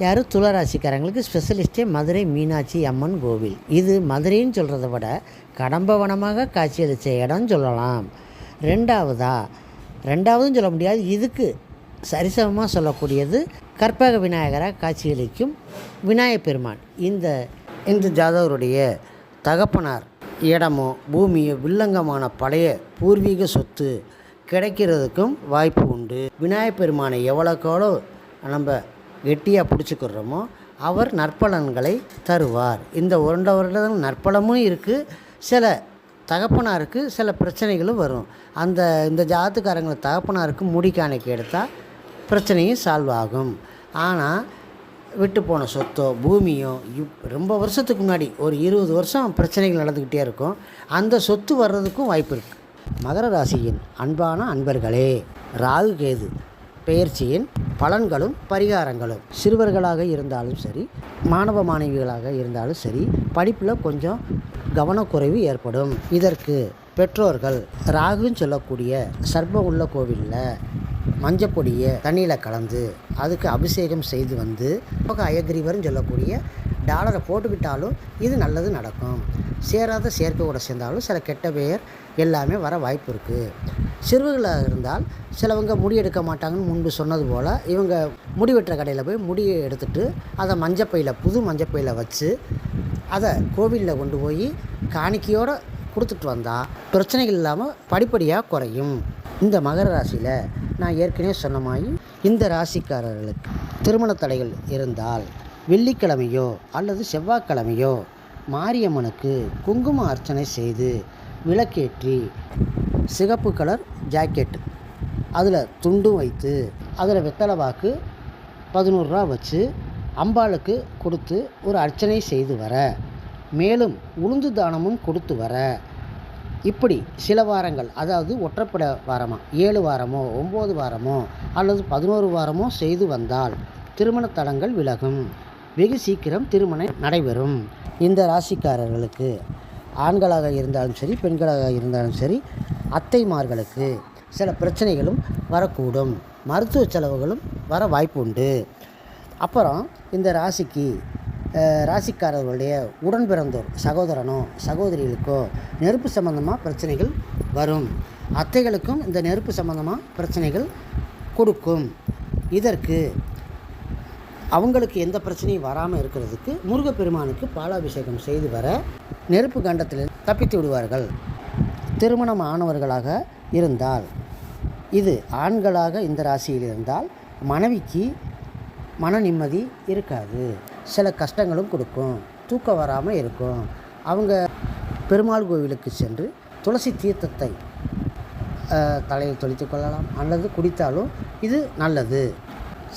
யார் துளராசிக்காரங்களுக்கு ஸ்பெஷலிஸ்டே மதுரை மீனாட்சி அம்மன் கோவில். இது மதுரைன்னு சொல்கிறத விட கடம்பவனமாக காட்சியளித்த இடம்னு சொல்லலாம். ரெண்டாவதும் சொல்ல முடியாது, இதுக்கு சரிசமமாக சொல்லக்கூடியது கற்பக விநாயகராக காட்சியளிக்கும் விநாயகப் பெருமான். இந்த ஜாதகருடைய தகப்பனார் இடமோ பூமியோ வில்லங்கமான பழைய பூர்வீக சொத்து கிடைக்கிறதுக்கும் வாய்ப்பு உண்டு. விநாயகப் பெருமானை எவ்வளோக்கெவ்வளோ நம்ம கெட்டியாக பிடிச்சிக்கிறோமோ அவர் நற்பலன்களை தருவார். இந்த 1 வருடம் நற்பலமும் இருக்குது, சில தகப்பனாருக்கு சில பிரச்சனைகளும் வரும். இந்த ஜாதத்துக்காரங்களை தகப்பனாருக்கு முடி காணிக்கை எடுத்தால் பிரச்சனையும் சால்வ் ஆகும். ஆனால் விட்டு போன சொத்தோ பூமியோ ரொம்ப வருஷத்துக்கு முன்னாடி ஒரு 20 வருஷம் பிரச்சனைகள் நடந்துக்கிட்டே இருக்கும், அந்த சொத்து வர்றதுக்கும் வாய்ப்பு இருக்குது. மகர ராசியின் அன்பான அன்பர்களே, ராகு கேது பெயர்ச்சியின் பலன்களும் பரிகாரங்களும் சிறுவர்களாக இருந்தாலும் சரி, மாணவ மாணவிகளாக இருந்தாலும் சரி, படிப்பில் கொஞ்சம் கவனக்குறைவு ஏற்படும். இதற்கு பெற்றோர்கள் ராகுன்னு சொல்லக்கூடிய சர்ப்பம் உள்ள கோவிலில் மஞ்சள் பொடியை தண்ணியில் கலந்து அதுக்கு அபிஷேகம் செய்து வந்து அயக்ரீவர்னு சொல்லக்கூடிய டாலரை போட்டுக்கிட்டாலும் இது நல்லது நடக்கும். சேராத சேர்க்கை கூட சேர்ந்தாலும் சில கெட்ட பெயர் எல்லாமே வர வாய்ப்பு இருக்குது. சிறுவர்களாக இருந்தால் சிலவங்க முடி எடுக்க மாட்டாங்கன்னு முன்பு சொன்னது போல் இவங்க முடி வெட்டுற கடையில் போய் முடியை எடுத்துகிட்டு அதை மஞ்சப்பையில் புது மஞ்சப்பையில் வச்சு அதை கோவிலில் கொண்டு போய் காணிக்கையோடு கொடுத்துட்டு வந்தால் பிரச்சனைகள் இல்லாமல் படிப்படியாக குறையும். இந்த மகர ராசியில் நான் ஏற்கனவே சொன்ன மாதிரி இந்த ராசிக்காரர்களுக்கு திருமண தடைகள் இருந்தால் வெள்ளிக்கிழமையோ அல்லது செவ்வாய்க்கிழமையோ மாரியம்மனுக்கு குங்கும அர்ச்சனை செய்து விளக்கேற்றி சிகப்பு கலர் ஜாக்கெட் அதில் துண்டும் வைத்து அதில் வெத்தலை வாக்கு 11 ரூபா வச்சு அம்பாளுக்கு கொடுத்து ஒரு அர்ச்சனை செய்து வர, மேலும் உளுந்து தானமும் கொடுத்து வர, இப்படி சில வாரங்கள், அதாவது ஒற்றைப்படை வாரமாக 7 வாரமோ 9 வாரமோ அல்லது 11 வாரமோ செய்து வந்தால் திருமண தடங்கள் விலகும். வெகு சீக்கிரம் திருமணம் நடைபெறும். இந்த ராசிக்காரர்களுக்கு ஆண்களாக இருந்தாலும் சரி பெண்களாக இருந்தாலும் சரி அத்தைமார்களுக்கு சில பிரச்சனைகளும் வரக்கூடும். மருத்துவ செலவுகளும் வர வாய்ப்பு உண்டு. அப்புறம் இந்த ராசிக்காரர்களுடைய உடன் பிறந்தோர் சகோதரனோ சகோதரிகளுக்கோ நெருப்பு சம்பந்தமாக பிரச்சனைகள் வரும். அத்தைகளுக்கும் இந்த நெருப்பு சம்பந்தமாக பிரச்சனைகள் கொடுக்கும். இதற்கு அவங்களுக்கு எந்த பிரச்சனையும் வராமல் இருக்கிறதுக்கு முருகப்பெருமானுக்கு பாலாபிஷேகம் செய்து வர நெருப்பு கண்டத்தில் தப்பித்து விடுவார்கள். திருமணம் ஆனவர்களாக இருந்தால், இது ஆண்களாக இந்த ராசியில் இருந்தால் மனைவிக்கு மன நிம்மதி இருக்காது. சில கஷ்டங்களும் கொடுக்கும். தூக்கம் வராமல் இருக்கும். அவங்க பெருமாள் கோவிலுக்கு சென்று துளசி தீர்த்தத்தை தலையில் தொளித்து கொள்ளலாம் அல்லது குடித்தாலும் இது நல்லது.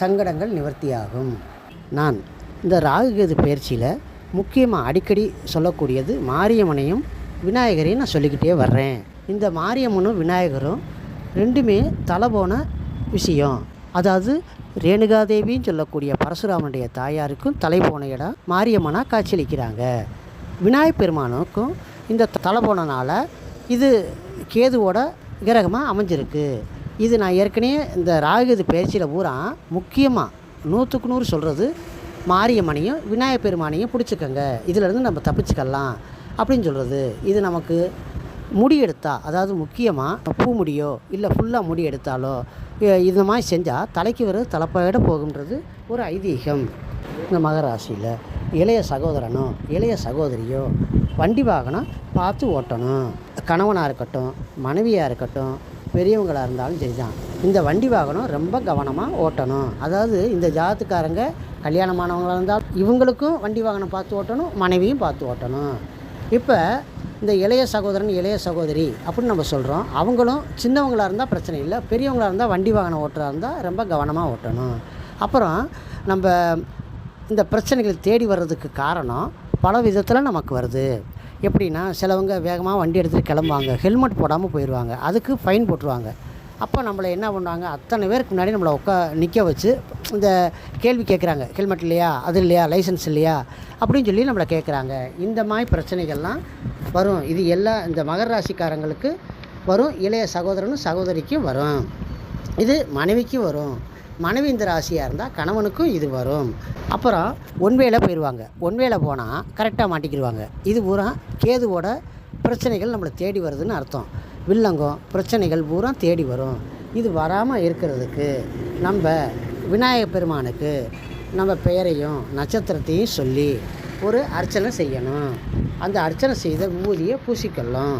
சங்கடங்கள் நிவர்த்தியாகும். நான் இந்த ராகுகேது பயிற்சியில் முக்கியமாக அடிக்கடி சொல்லக்கூடியது மாரியம்மனையும் விநாயகரையும் நான் சொல்லிக்கிட்டே வர்றேன். இந்த மாரியம்மனும் விநாயகரும் ரெண்டுமே தலை போன விஷயம். அதாவது ரேணுகாதேவின்னு சொல்லக்கூடிய பரசுராமனுடைய தாயாருக்கும் தலை போன இடம் மாரியம்மனாக காட்சியளிக்கிறாங்க. விநாயகப் பெருமானுக்கும் இந்த தலை போனனால இது கேதுவோட கிரகமாக அமைஞ்சிருக்கு. இது நான் ஏற்கனவே இந்த ராகுகேது பயிற்சியில் பூரா முக்கியமாக 100க்கு 100 சொல்கிறது மாரியம்மனையும் விநாயகப் பெருமானையும் பிடிச்சிக்கங்க, இதிலேருந்து நம்ம தப்பிச்சுக்கலாம் அப்படின்னு சொல்கிறது. இது நமக்கு முடி எடுத்தால், அதாவது முக்கியமாக பூ முடியோ இல்லை ஃபுல்லாக முடி எடுத்தாலோ இந்த மாதிரி செஞ்சால் தலைக்கு வர தலைப்பாயிட போகுன்றது ஒரு ஐதீகம். இந்த மகராசியில் இளைய சகோதரனோ இளைய சகோதரியோ வண்டி வாகனம் பார்த்து ஓட்டணும். கணவனாக இருக்கட்டும் மனைவியாக இருக்கட்டும் பெரியவங்களாக இருந்தாலும் சரி தான், இந்த வண்டி வாகனம் ரொம்ப கவனமாக ஓட்டணும். அதாவது இந்த ஜாதத்துக்காரங்க கல்யாணமானவங்களாக இருந்தால் இவங்களுக்கும் வண்டி வாகனம் பார்த்து ஓட்டணும், மனைவியும் பார்த்து ஓட்டணும். இப்போ இந்த இளைய சகோதரன் இளைய சகோதரி அப்படின்னு நம்ம சொல்கிறோம். அவங்களும் சின்னவங்களாக இருந்தால் பிரச்சனை இல்லை, பெரியவங்களாக இருந்தால் வண்டி வாகனம் ஓட்டுறா இருந்தால் ரொம்ப கவனமாக ஓட்டணும். அப்புறம் நம்ம இந்த பிரச்சனைகள் தேடி வர்றதுக்கு காரணம் பல விதத்தில் நமக்கு வருது. எப்படின்னா சிலவங்க வேகமாக வண்டி எடுத்துகிட்டு கிளம்புவாங்க, ஹெல்மெட் போடாமல் போயிடுவாங்க, அதுக்கு ஃபைன் போட்டுருவாங்க. அப்போ நம்மளை என்ன பண்ணுவாங்க, அத்தனை பேருக்கு முன்னாடி நம்மளை நிற்க வச்சு இந்த கேள்வி கேட்குறாங்க, ஹெல்மெட் இல்லையா, அது இல்லையா, லைசன்ஸ் இல்லையா அப்படின்னு சொல்லி நம்மளை கேட்குறாங்க. இந்த மாதிரி பிரச்சனைகள்லாம் வரும். இது எல்லாம் இந்த மகர ராசிக்காரங்களுக்கு வரும். இளைய சகோதரனும் சகோதரிக்கும் வரும். இது மனைவிக்கும் வரும். மனைவி இந்த ராசியாக இருந்தால் கணவனுக்கும் இது வரும். அப்புறம் ஒன்வேளை போயிடுவாங்க. ஒன்வேளை போனால் கரெக்டாக மாட்டிக்கிடுவாங்க. இது பூரா கேதுவோட பிரச்சனைகள் நம்மளை தேடி வருதுன்னு அர்த்தம். வில்லங்கம் பிரச்சனைகள் பூரா தேடி வரும். இது வராமல் இருக்கிறதுக்கு நம்ம விநாயகப் பெருமானுக்கு நம்ம பெயரையும் நட்சத்திரத்தையும் சொல்லி ஒரு அர்ச்சனை செய்யணும். அந்த அர்ச்சனை செய்த விபூதியை பூசிக்கலாம்.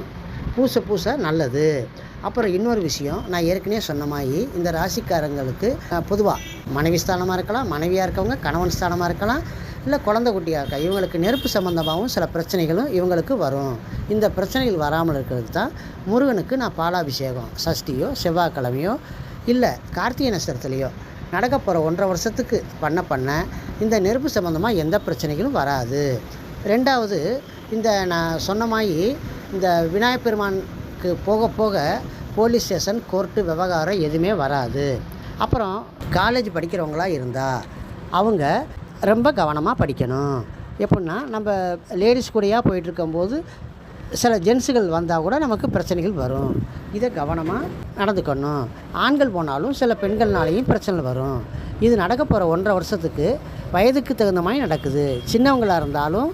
பூச நல்லது. அப்புறம் இன்னொரு விஷயம், நான் ஏற்கனவே சொன்ன மாதிரி இந்த ராசிக்காரங்களுக்கு பொதுவாக மனைவி ஸ்தானமாக இருக்கலாம், மனைவியாக இருக்கவங்க கணவன் ஸ்தானமாக இருக்கலாம், இல்லை குழந்தை குட்டியாக இருக்கா, இவங்களுக்கு நெருப்பு சம்மந்தமாகவும் சில பிரச்சனைகளும் இவங்களுக்கு வரும். இந்த பிரச்சனைகள் வராமல் இருக்கிறது தான் முருகனுக்கு நான் பாலாபிஷேகம் சஷ்டியோ செவ்வாய்க்கிழமையோ இல்லை கார்த்திகை நட்சத்திரத்துலையோ நடக்க போகிற 1.5 வருஷத்துக்கு பண்ண இந்த நெருப்பு சம்மந்தமாக எந்த பிரச்சனைகளும் வராது. ரெண்டாவது, இந்த நான் சொன்ன மாதிரி இந்த விநாயகப் பெருமானுக்கு போக போக போலீஸ் ஸ்டேஷன் கோர்ட்டு விவகாரம் எதுவுமே வராது. அப்புறம் காலேஜ் படிக்கிறவங்களாக இருந்தால் அவங்க ரொம்ப கவனமாக படிக்கணும். எப்படின்னா நம்ம லேடிஸ் கூடயாக போயிட்டுருக்கும்போது சில ஜென்ஸுகள் வந்தால் கூட நமக்கு பிரச்சனைகள் வரும். இதை கவனமாக நடந்துக்கணும். ஆண்கள் போனாலும் சில பெண்கள்னாலேயும் பிரச்சனை வரும். இது நடக்க போகிற 1.5 வருஷத்துக்கு வயதுக்கு தகுந்த மாதிரி நடக்குது. சின்னவங்களாக இருந்தாலும்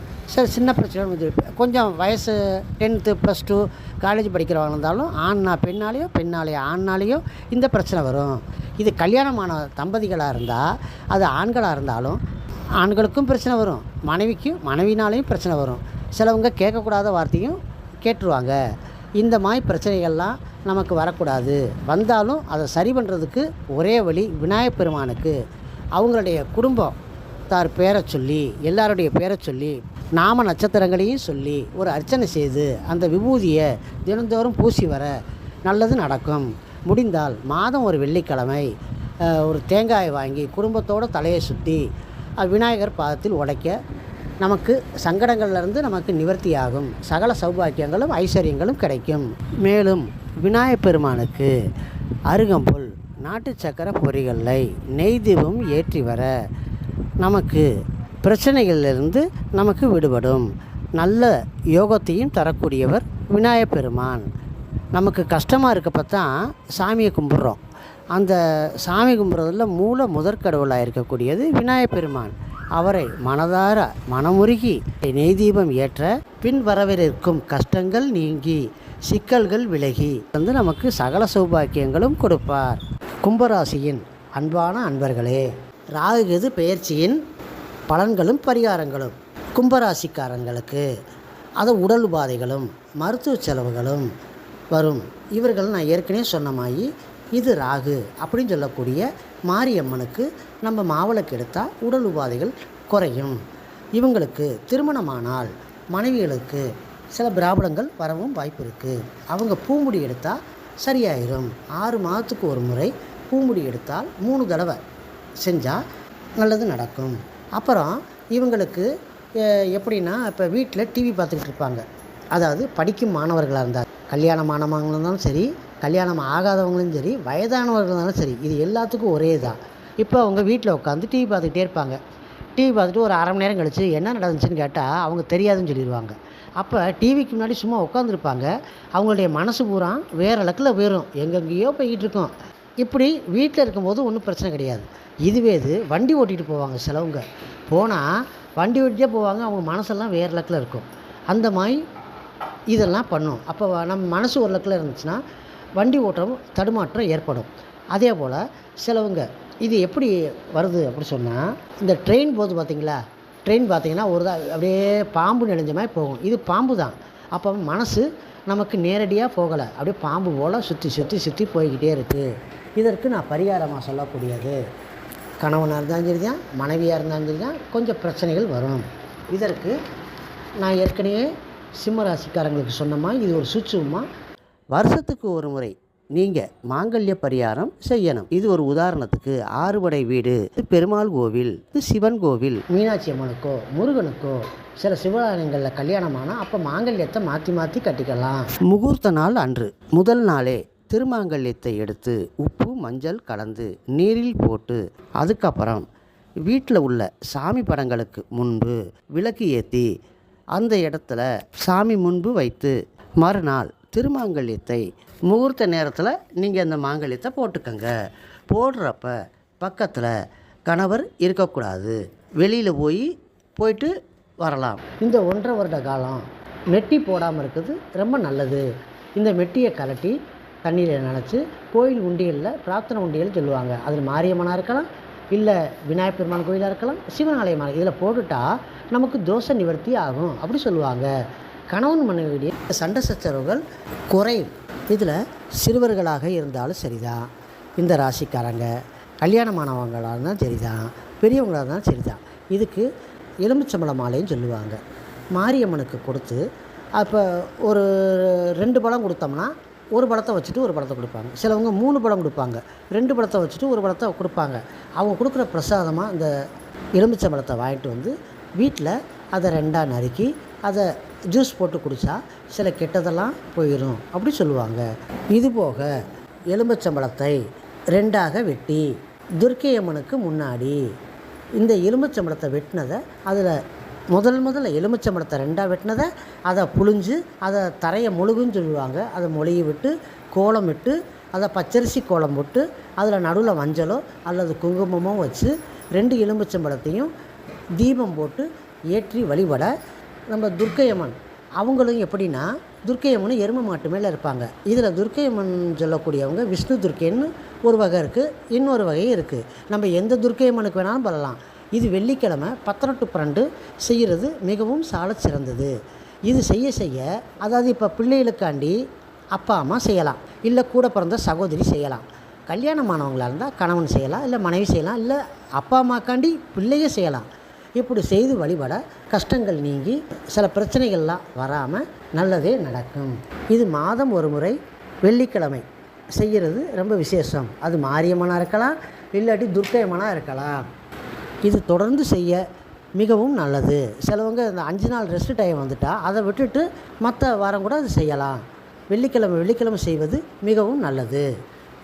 சின்ன பிரச்சனை, கொஞ்சம் வயசு 10th +2 காலேஜ் படிக்கிறவங்க இருந்தாலும் பெண்ணாலேயோ ஆண்னாலேயோ இந்த பிரச்சனை வரும். இது கல்யாணமான தம்பதிகளாக இருந்தால் அது ஆண்களாக இருந்தாலும் ஆண்களுக்கும் பிரச்சனை வரும், மனைவினாலேயும் பிரச்சனை வரும். சிலவங்க கேட்கக்கூடாத வார்த்தையும் கேட்டுருவாங்க. இந்த மாதிரி பிரச்சனைகள்லாம் நமக்கு வரக்கூடாது. வந்தாலும் அதை சரி பண்ணுறதுக்கு ஒரே வழி விநாயகப் பெருமானுக்கு அவங்களுடைய குடும்பத்தார் பேரை சொல்லி, எல்லாருடைய பேரை சொல்லி, நாம நட்சத்திரங்களையும் சொல்லி ஒரு அர்ச்சனை செய்து அந்த விபூதியை தினந்தோறும் பூசி வர நல்லது நடக்கும். முடிந்தால் மாதம் ஒரு வெள்ளிக்கிழமை ஒரு தேங்காயை வாங்கி குடும்பத்தோடு தலையை சுற்றி விநாயகர் பாதத்தில் உடைக்க நமக்கு சங்கடங்கள்லேருந்து நமக்கு நிவர்த்தியாகும். சகல சௌபாக்கியங்களும் ஐஸ்வர்யங்களும் கிடைக்கும். மேலும் விநாயகப் பெருமானுக்கு அருகம்புல், நாட்டு சக்கரை பொரிகளை, நெய் தீபம் ஏற்றி வர நமக்கு பிரச்சனைகளிலிருந்து நமக்கு விடுபடும். நல்ல யோகத்தையும் தரக்கூடியவர் விநாயகப் பெருமான். நமக்கு கஷ்டமாக இருக்கப்போ தான் சாமியை கும்பிட்றோம். அந்த சாமி கும்பிட்றதுல முதற்கடவுளாக இருக்கக்கூடியது விநாயகப் பெருமான். அவரை மனதார மனமுருகி நெய் தீபம் ஏற்ற பின் வரவிருக்கும் கஷ்டங்கள் நீங்கி சிக்கல்கள் விலகி நமக்கு சகல சௌபாக்கியங்களும் கொடுப்பார். கும்பராசியின் அன்பான அன்பர்களே, ராகுகேது பெயர்ச்சியின் பலன்களும் பரிகாரங்களும் கும்பராசிக்காரங்களுக்கு அது உடல் உபாதைகளும் மருத்துவ செலவுகளும் வரும். இவர்கள் நான் ஏற்கனவே சொன்ன மாதிரி இது ராகு அப்படின்னு சொல்லக்கூடிய மாரியம்மனுக்கு நம்ம மாவிளக்கு எடுத்தால் உடல் உபாதைகள் குறையும். இவங்களுக்கு திருமணமானால் மனைவிகளுக்கு சில பிராபலங்கள் வரவும் வாய்ப்பு இருக்குது. அவங்க பூமுடி எடுத்தால் சரியாயிரும். 6 மாதத்துக்கு ஒரு முறை பூமுடி எடுத்தால் 3 தடவை செஞ்சால் நல்லது நடக்கும். அப்புறம் இவங்களுக்கு எப்படின்னா, இப்போ வீட்டில் டிவி பார்த்துக்கிட்டு இருப்பாங்க. அதாவது படிக்கும் மாணவர்களாக இருந்தால், கல்யாணமானவங்களும் இருந்தாலும் சரி, கல்யாணம் ஆகாதவங்களும் சரி, வயதானவர்கள் இருந்தாலும் சரி, இது எல்லாத்துக்கும் ஒரே தான். இப்போ அவங்க வீட்டில் உட்காந்து டிவி பார்த்துக்கிட்டே இருப்பாங்க. டிவி பார்த்துட்டு ஒரு அரை மணி நேரம் கழித்து என்ன நடந்துச்சுன்னு கேட்டால் அவங்க தெரியாதுன்னு சொல்லிடுவாங்க. அப்போ டிவிக்கு முன்னாடி சும்மா உட்காந்துருப்பாங்க. அவங்களுடைய மனசு பூரா வேறு இலக்கில் போயிடும், எங்கெங்கேயோ போய்கிட்டு இருக்கோம். இப்படி வீட்டில் இருக்கும்போது ஒன்றும் பிரச்சனை கிடையாது. இதுவே இது வண்டி ஓட்டிகிட்டு போவாங்க. சிலவங்க போனால் வண்டி ஓட்டிகிட்டே போவாங்க, அவங்க மனசெல்லாம் வேறு இலக்கில் இருக்கும். அந்த மாதிரி இதெல்லாம் பண்ணும். அப்போ நம்ம மனசு ஒரு இலக்கில் இருந்துச்சுன்னா வண்டி ஓட்டம் தடுமாற்றம் ஏற்படும். அதே போல் சிலவங்க இது எப்படி வருது அப்படி சொன்னால், இந்த ட்ரெயின் போது பார்த்திங்களா, ட்ரெயின் பார்த்திங்கன்னா அப்படியே பாம்பு நெளிஞ்ச மாதிரி போகும். இது பாம்பு தான். அப்போ மனசு நமக்கு நேரடியாக போகலை, அப்படியே பாம்பு போல் சுற்றி போய்கிட்டே இருக்குது. இதற்கு நான் பரிகாரமாக சொல்லக்கூடியது, கணவனாக இருந்தாலும் சரி தான், மனைவியாக இருந்தாலும் சரி தான், கொஞ்சம் பிரச்சனைகள் வரும். இதற்கு நான் ஏற்கனவே சிம்ம ராசிக்காரங்களுக்கு சொன்னமா, இது ஒரு சுச்சுமா வருஷத்துக்கு ஒரு முறை நீங்கள் மாங்கல்ய பரிகாரம் செய்யணும். இது ஒரு உதாரணத்துக்கு 6 படை வீடு, பெருமாள் கோவில், சிவன் கோவில், மீனாட்சி அம்மனுக்கோ முருகனுக்கோ சில சிவாலயங்களில் கல்யாணமானால் அப்போ மாங்கல்யத்தை மாற்றி கட்டிக்கலாம். முகூர்த்த நாள் அன்று முதல் நாளே திருமாங்கல்யத்தை எடுத்து உப்பு மஞ்சள் கலந்து நீரில் போட்டு அதுக்கப்புறம் வீட்டில் உள்ள சாமி படங்களுக்கு முன்பு விளக்கு ஏற்றி அந்த இடத்துல சாமி முன்பு வைத்து மறுநாள் திருமாங்கல்யத்தை முகூர்த்த நேரத்தில் நீங்கள் அந்த மாங்கல்யத்தை போட்டுக்கங்க. போடுறப்ப பக்கத்தில் கணவர் இருக்கக்கூடாது, வெளியில் போயிட்டு வரலாம். இந்த 1.5 வருட காலம் மெட்டி போடாமல் இருக்குது ரொம்ப நல்லது. இந்த மெட்டியை கலட்டி தண்ணியில் நினச்சி கோயில் உண்டியலில் பிரார்த்தனை உண்டியல் சொல்லுவாங்க. அதில் மாரியம்மனாக இருக்கலாம், இல்லை விநாயகப் பெருமான் கோயிலாக இருக்கலாம், சிவனாலயமாக, இதில் போட்டுட்டால் நமக்கு தோஷ நிவர்த்தி ஆகும் அப்படி சொல்லுவாங்க. கணவன் மனைவியுடைய சண்டை சச்சரவுகள் குறையும். இதில் சிறுவர்களாக இருந்தாலும் சரிதான், இந்த ராசிக்காரங்க கல்யாணமானவங்களாக இருந்தாலும் சரிதான், பெரியவங்களாக இருந்தாலும் சரிதான், இதுக்கு எலுமிச்சம்பழ மாலைன்னு சொல்லுவாங்க. மாரியம்மனுக்கு கொடுத்து அப்போ ஒரு 2 பழம் கொடுத்தோம்னா ஒரு பழத்தை வச்சுட்டு ஒரு பழத்தை கொடுப்பாங்க. சிலவங்க 3 பழம் கொடுப்பாங்க, 2 பழத்தை வச்சுட்டு ஒரு பழத்தை கொடுப்பாங்க. அவங்க கொடுக்குற பிரசாதமாக இந்த எலுமிச்சம்பழத்தை வாங்கிட்டு வந்து வீட்டில் அதை 2ஆக நறுக்கி அதை ஜூஸ் போட்டு குடித்தா சில கெட்டதெல்லாம் போயிடும் அப்படி சொல்லுவாங்க. இதுபோக எலுமிச்சம்பழத்தை 2ஆக வெட்டி துர்க்கை அம்மனுக்கு முன்னாடி இந்த எலுமிச்சம்பழத்தை வெட்டினதை அதில் முதல்ல எலுமிச்சம்பழத்தை ரெண்டாக வெட்டினதை அதை புழிஞ்சு அதை தரையை மொழுகுன்னு சொல்லுவாங்க. அதை மொழியை விட்டு கோலம் விட்டு அதை பச்சரிசி கோலம் போட்டு அதில் நடுவில் மஞ்சளோ அல்லது குங்குமமோ வச்சு 2 எலுமிச்சம்பழத்தையும் தீபம் போட்டு ஏற்றி வழிபட நம்ம துர்க்கையம்மன் அவங்களும் எப்படின்னா துர்க்கையம்மன் எருமை மாட்டு மேலே இருப்பாங்க. இதில் துர்க்கையம்மன் சொல்லக்கூடியவங்க விஷ்ணு துர்க்கைன்னு ஒரு வகை இருக்குது, இன்னொரு வகையும் இருக்குது. நம்ம எந்த துர்க்கையம்மனுக்கு வேணாலும் பண்ணலாம். இது வெள்ளிக்கிழமை 11 to 12 செய்கிறது மிகவும் சால சிறந்தது. இது செய்ய அதாவது இப்போ பிள்ளைகளுக்காண்டி அப்பா அம்மா செய்யலாம், இல்லை கூட பிறந்த சகோதரி செய்யலாம். கல்யாணமானவங்களாக இருந்தால் கணவன் செய்யலாம், இல்லை மனைவி செய்யலாம், இல்லை அப்பா அம்மாக்காண்டி பிள்ளையே செய்யலாம். இப்படி செய்து வழிபட கஷ்டங்கள் நீங்கி சில பிரச்சனைகள்லாம் வராமல் நல்லதே நடக்கும். இது மாதம் ஒரு முறை வெள்ளிக்கிழமை செய்கிறது ரொம்ப விசேஷம். அது மாரியம்மனாக இருக்கலாம், இல்லாட்டி துர்க்கையம்மனாக இருக்கலாம். இது தொடர்ந்து செய்ய மிகவும் நல்லது. சிலவங்க இந்த 5 நாள் ரெஸ்ட் டைம் வந்துட்டால் அதை விட்டுட்டு மற்ற வாரம் கூட அது செய்யலாம். வெள்ளிக்கிழமை செய்வது மிகவும் நல்லது.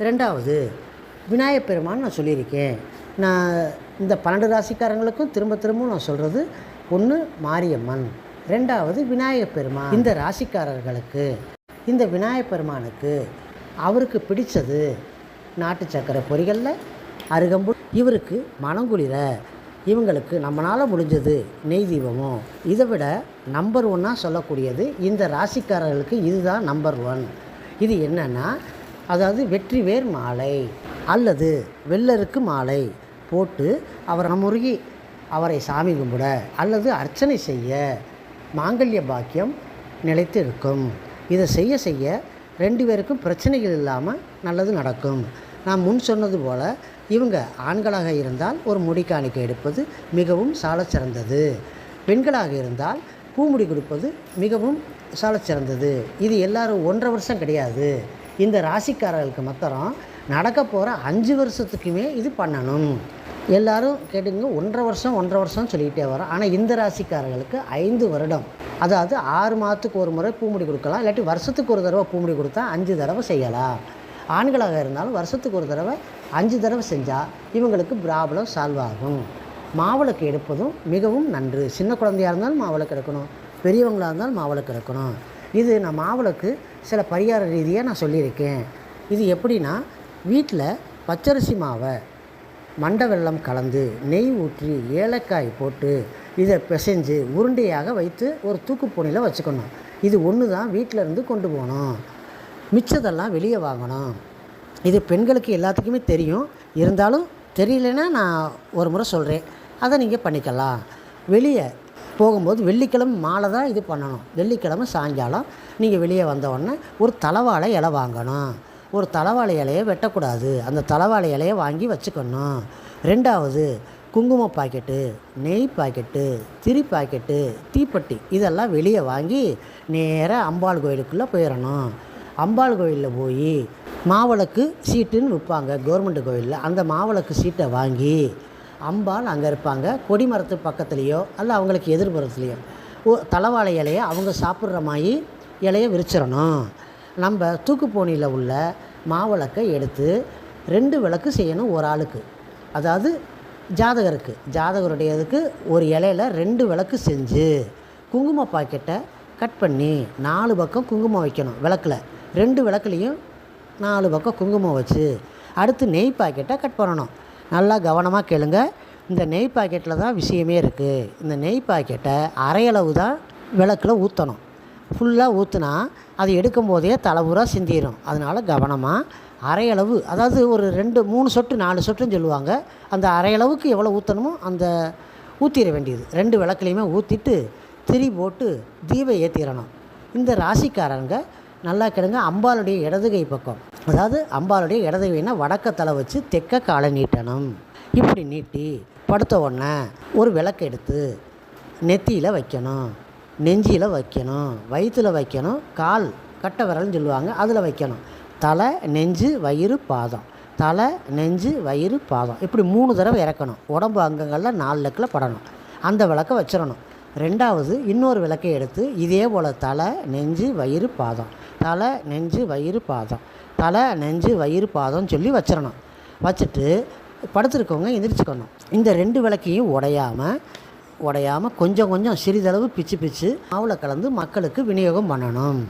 2வது விநாயகப் பெருமான் நான் சொல்லியிருக்கேன். நான் இந்த 12 ராசிக்காரங்களுக்கும் திரும்பவும் நான் சொல்கிறது, 1 மாரியம்மன், 2வது விநாயகப் பெருமான். இந்த ராசிக்காரர்களுக்கு இந்த விநாயகப் பெருமானுக்கு அவருக்கு பிடித்தது நாட்டு சக்கரை பொரிகளில் அருகம்புல், இவருக்கு மனங்குளிர, இவங்களுக்கு நம்மளால் முடிஞ்சது நெய் தீபமோ. இதை விட நம்பர் 1 சொல்லக்கூடியது இந்த ராசிக்காரர்களுக்கு இதுதான் நம்பர் 1. இது என்னென்னா, அதாவது வெற்றிவேர் மாலை அல்லது வெள்ளருக்கு மாலை போட்டு அவரை முருகி அவரை சாமி கும்பிட அல்லது அர்ச்சனை செய்ய மாங்கல்ய பாக்கியம் நிலைத்து இருக்கும். இதை செய்ய 2 பேருக்கும் பிரச்சனைகள் இல்லாமல் நல்லது நடக்கும். நான் முன் சொன்னது போல் இவங்க ஆண்களாக இருந்தால் ஒரு முடிக்காணிக்கை எடுப்பது மிகவும் சால சிறந்தது. பெண்களாக இருந்தால் பூமுடி கொடுப்பது மிகவும் சால சிறந்தது. இது எல்லோரும் 1.5 வருஷம் கிடையாது. இந்த ராசிக்காரர்களுக்கு மாத்திரம் நடக்க போகிற 5 வருஷத்துக்குமே இது பண்ணணும். எல்லோரும் கேட்டுங்க, 1.5 வருஷம் சொல்லிக்கிட்டே வரோம். ஆனால் இந்த ராசிக்காரர்களுக்கு 5 வருடம், அதாவது 6 மாதத்துக்கு ஒரு முறை பூமுடி கொடுக்கலாம், இல்லாட்டி வருஷத்துக்கு ஒரு தடவை பூமுடி கொடுத்தா 5 தடவை செய்யலாம். ஆண்களாக இருந்தாலும் வருஷத்துக்கு ஒரு தடவை 5 தடவை செஞ்சால் இவங்களுக்கு ப்ராப்ளம் சால்வ் ஆகும். மாவிளக்கு எடுப்பதும் மிகவும் நன்று. சின்ன குழந்தையாக இருந்தாலும் மாவிளக்கு எடுக்கணும், பெரியவங்களாக இருந்தாலும் மாவிளக்கு எடுக்கணும். இது நான் மாவிளக்கு சில பரிகார ரீதியாக நான் சொல்லியிருக்கேன். இது எப்படின்னா, வீட்டில் பச்சரிசி மாவை மண்டை வெல்லம் கலந்து நெய் ஊற்றி ஏலக்காய் போட்டு இதை பிசைஞ்சு உருண்டையாக வைத்து ஒரு தூக்குப்பூனையில் வச்சுக்கணும். இது ஒன்று தான் வீட்டில் இருந்து கொண்டு போகணும். மிச்சதெல்லாம் வெளியே வாங்கணும். இது பெண்களுக்கு எல்லாத்துக்குமே தெரியும். இருந்தாலும் தெரியலன்னா நான் ஒரு முறை சொல்கிறேன், அதை நீங்கள் பண்ணிக்கலாம். வெளியே போகும்போது வெள்ளிக்கிழமை மாலை தான் இது பண்ணணும். வெள்ளிக்கிழமை சாயங்காலம் நீங்கள் வெளியே வந்த உடனே ஒரு தலவாழை இலை வாங்கணும். ஒரு தலவாழை இலையை வெட்டக்கூடாது, அந்த தலவாழை இலையை வாங்கி வச்சுக்கணும். 2வது குங்கும பாக்கெட்டு, நெய் பாக்கெட்டு, திரி பாக்கெட்டு, தீப்பெட்டி இதெல்லாம் வெளியே வாங்கி நேராக அம்பாள் கோயிலுக்குள்ளே போயிடணும். அம்பாள் கோயிலில் போய் மாவிளக்கு சீட்டுன்னு விற்பாங்க கவர்மெண்ட் கோயிலில். அந்த மாவிளக்கு சீட்டை வாங்கி அம்பாள் அங்கே இருப்பாங்க, கொடி மரத்து பக்கத்துலேயோ அல்ல அவங்களுக்கு எதிர்புறத்துலேயோ தலவாழை இலையை அவங்க சாப்பிட்ற மாதிரி இலையை விரிச்சிடணும். நம்ம தூக்குப்போனியில் உள்ள மாவிளக்கை எடுத்து 2 விளக்கு செய்யணும் ஒரு ஆளுக்கு. அதாவது ஜாதகருடையதுக்கு ஒரு இலையில் 2 விளக்கு செஞ்சு குங்கும பாக்கெட்டை கட் பண்ணி 4 பக்கம் குங்குமம் வைக்கணும். விளக்கில் 2 விளக்குலேயும் 4 பக்கம் குங்குமம் வச்சு அடுத்து நெய் பாக்கெட்டை கட் பண்ணணும். நல்லா கவனமாக கேளுங்க, இந்த நெய் பாக்கெட்டில் தான் விஷயமே இருக்குது. இந்த நெய் பாக்கெட்டை அரையளவு தான் விளக்கில் ஊற்றணும். ஃபுல்லாக ஊற்றுனா அது எடுக்கும் போதே தலைபூரா சிந்திடும். அதனால் கவனமாக அரையளவு, அதாவது ஒரு 2-3 சொட்டு 4 சொட்டுன்னு சொல்லுவாங்க, அந்த அரையளவுக்கு எவ்வளோ ஊற்றணுமோ அந்த ஊற்றிட வேண்டியது. 2 விளக்குலையுமே ஊற்றிட்டு திரி போட்டு தீபம் ஏற்றிடணும். இந்த ராசிக்காரங்க நல்லா கிடங்க, அம்பாளுடைய இடது கை பக்கம், அதாவது அம்பாளுடைய இடது கைனா வடக்க தலை வச்சு தெற்க காலை நீட்டணும். இப்படி நீட்டி படுத்த உடனே ஒரு விளக்கு எடுத்து நெத்தியில் வைக்கணும், நெஞ்சியில் வைக்கணும், வயிற்றில் வைக்கணும், கால் கட்டை விரல்னு சொல்லுவாங்க அதில் வைக்கணும். தலை, நெஞ்சு, வயிறு, பாதம், தலை, நெஞ்சு, வயிறு, பாதம், இப்படி 3 தடவை இறக்கணும். உடம்பு அங்கங்களில் 4 லக்கில் படணும். அந்த விளக்கை வச்சிடணும். 2வது இன்னொரு விளக்கை எடுத்து இதே போல் தலை, நெஞ்சு, வயிறு, பாதம், தலை, நெஞ்சு, வயிறு, பாதம், தலை, நெஞ்சு, வயிறு, பாதம்னு சொல்லி வச்சிடணும். வச்சுட்டு படுத்துருக்கவங்க எந்திரிச்சுக்கணும். இந்த 2 விளக்கையும் உடையாமல் உடையாமல் கொஞ்சம் கொஞ்சம் சிறிதளவு பிச்சு பிச்சு மாவில் கலந்து மக்களுக்கு விநியோகம் பண்ணணும்.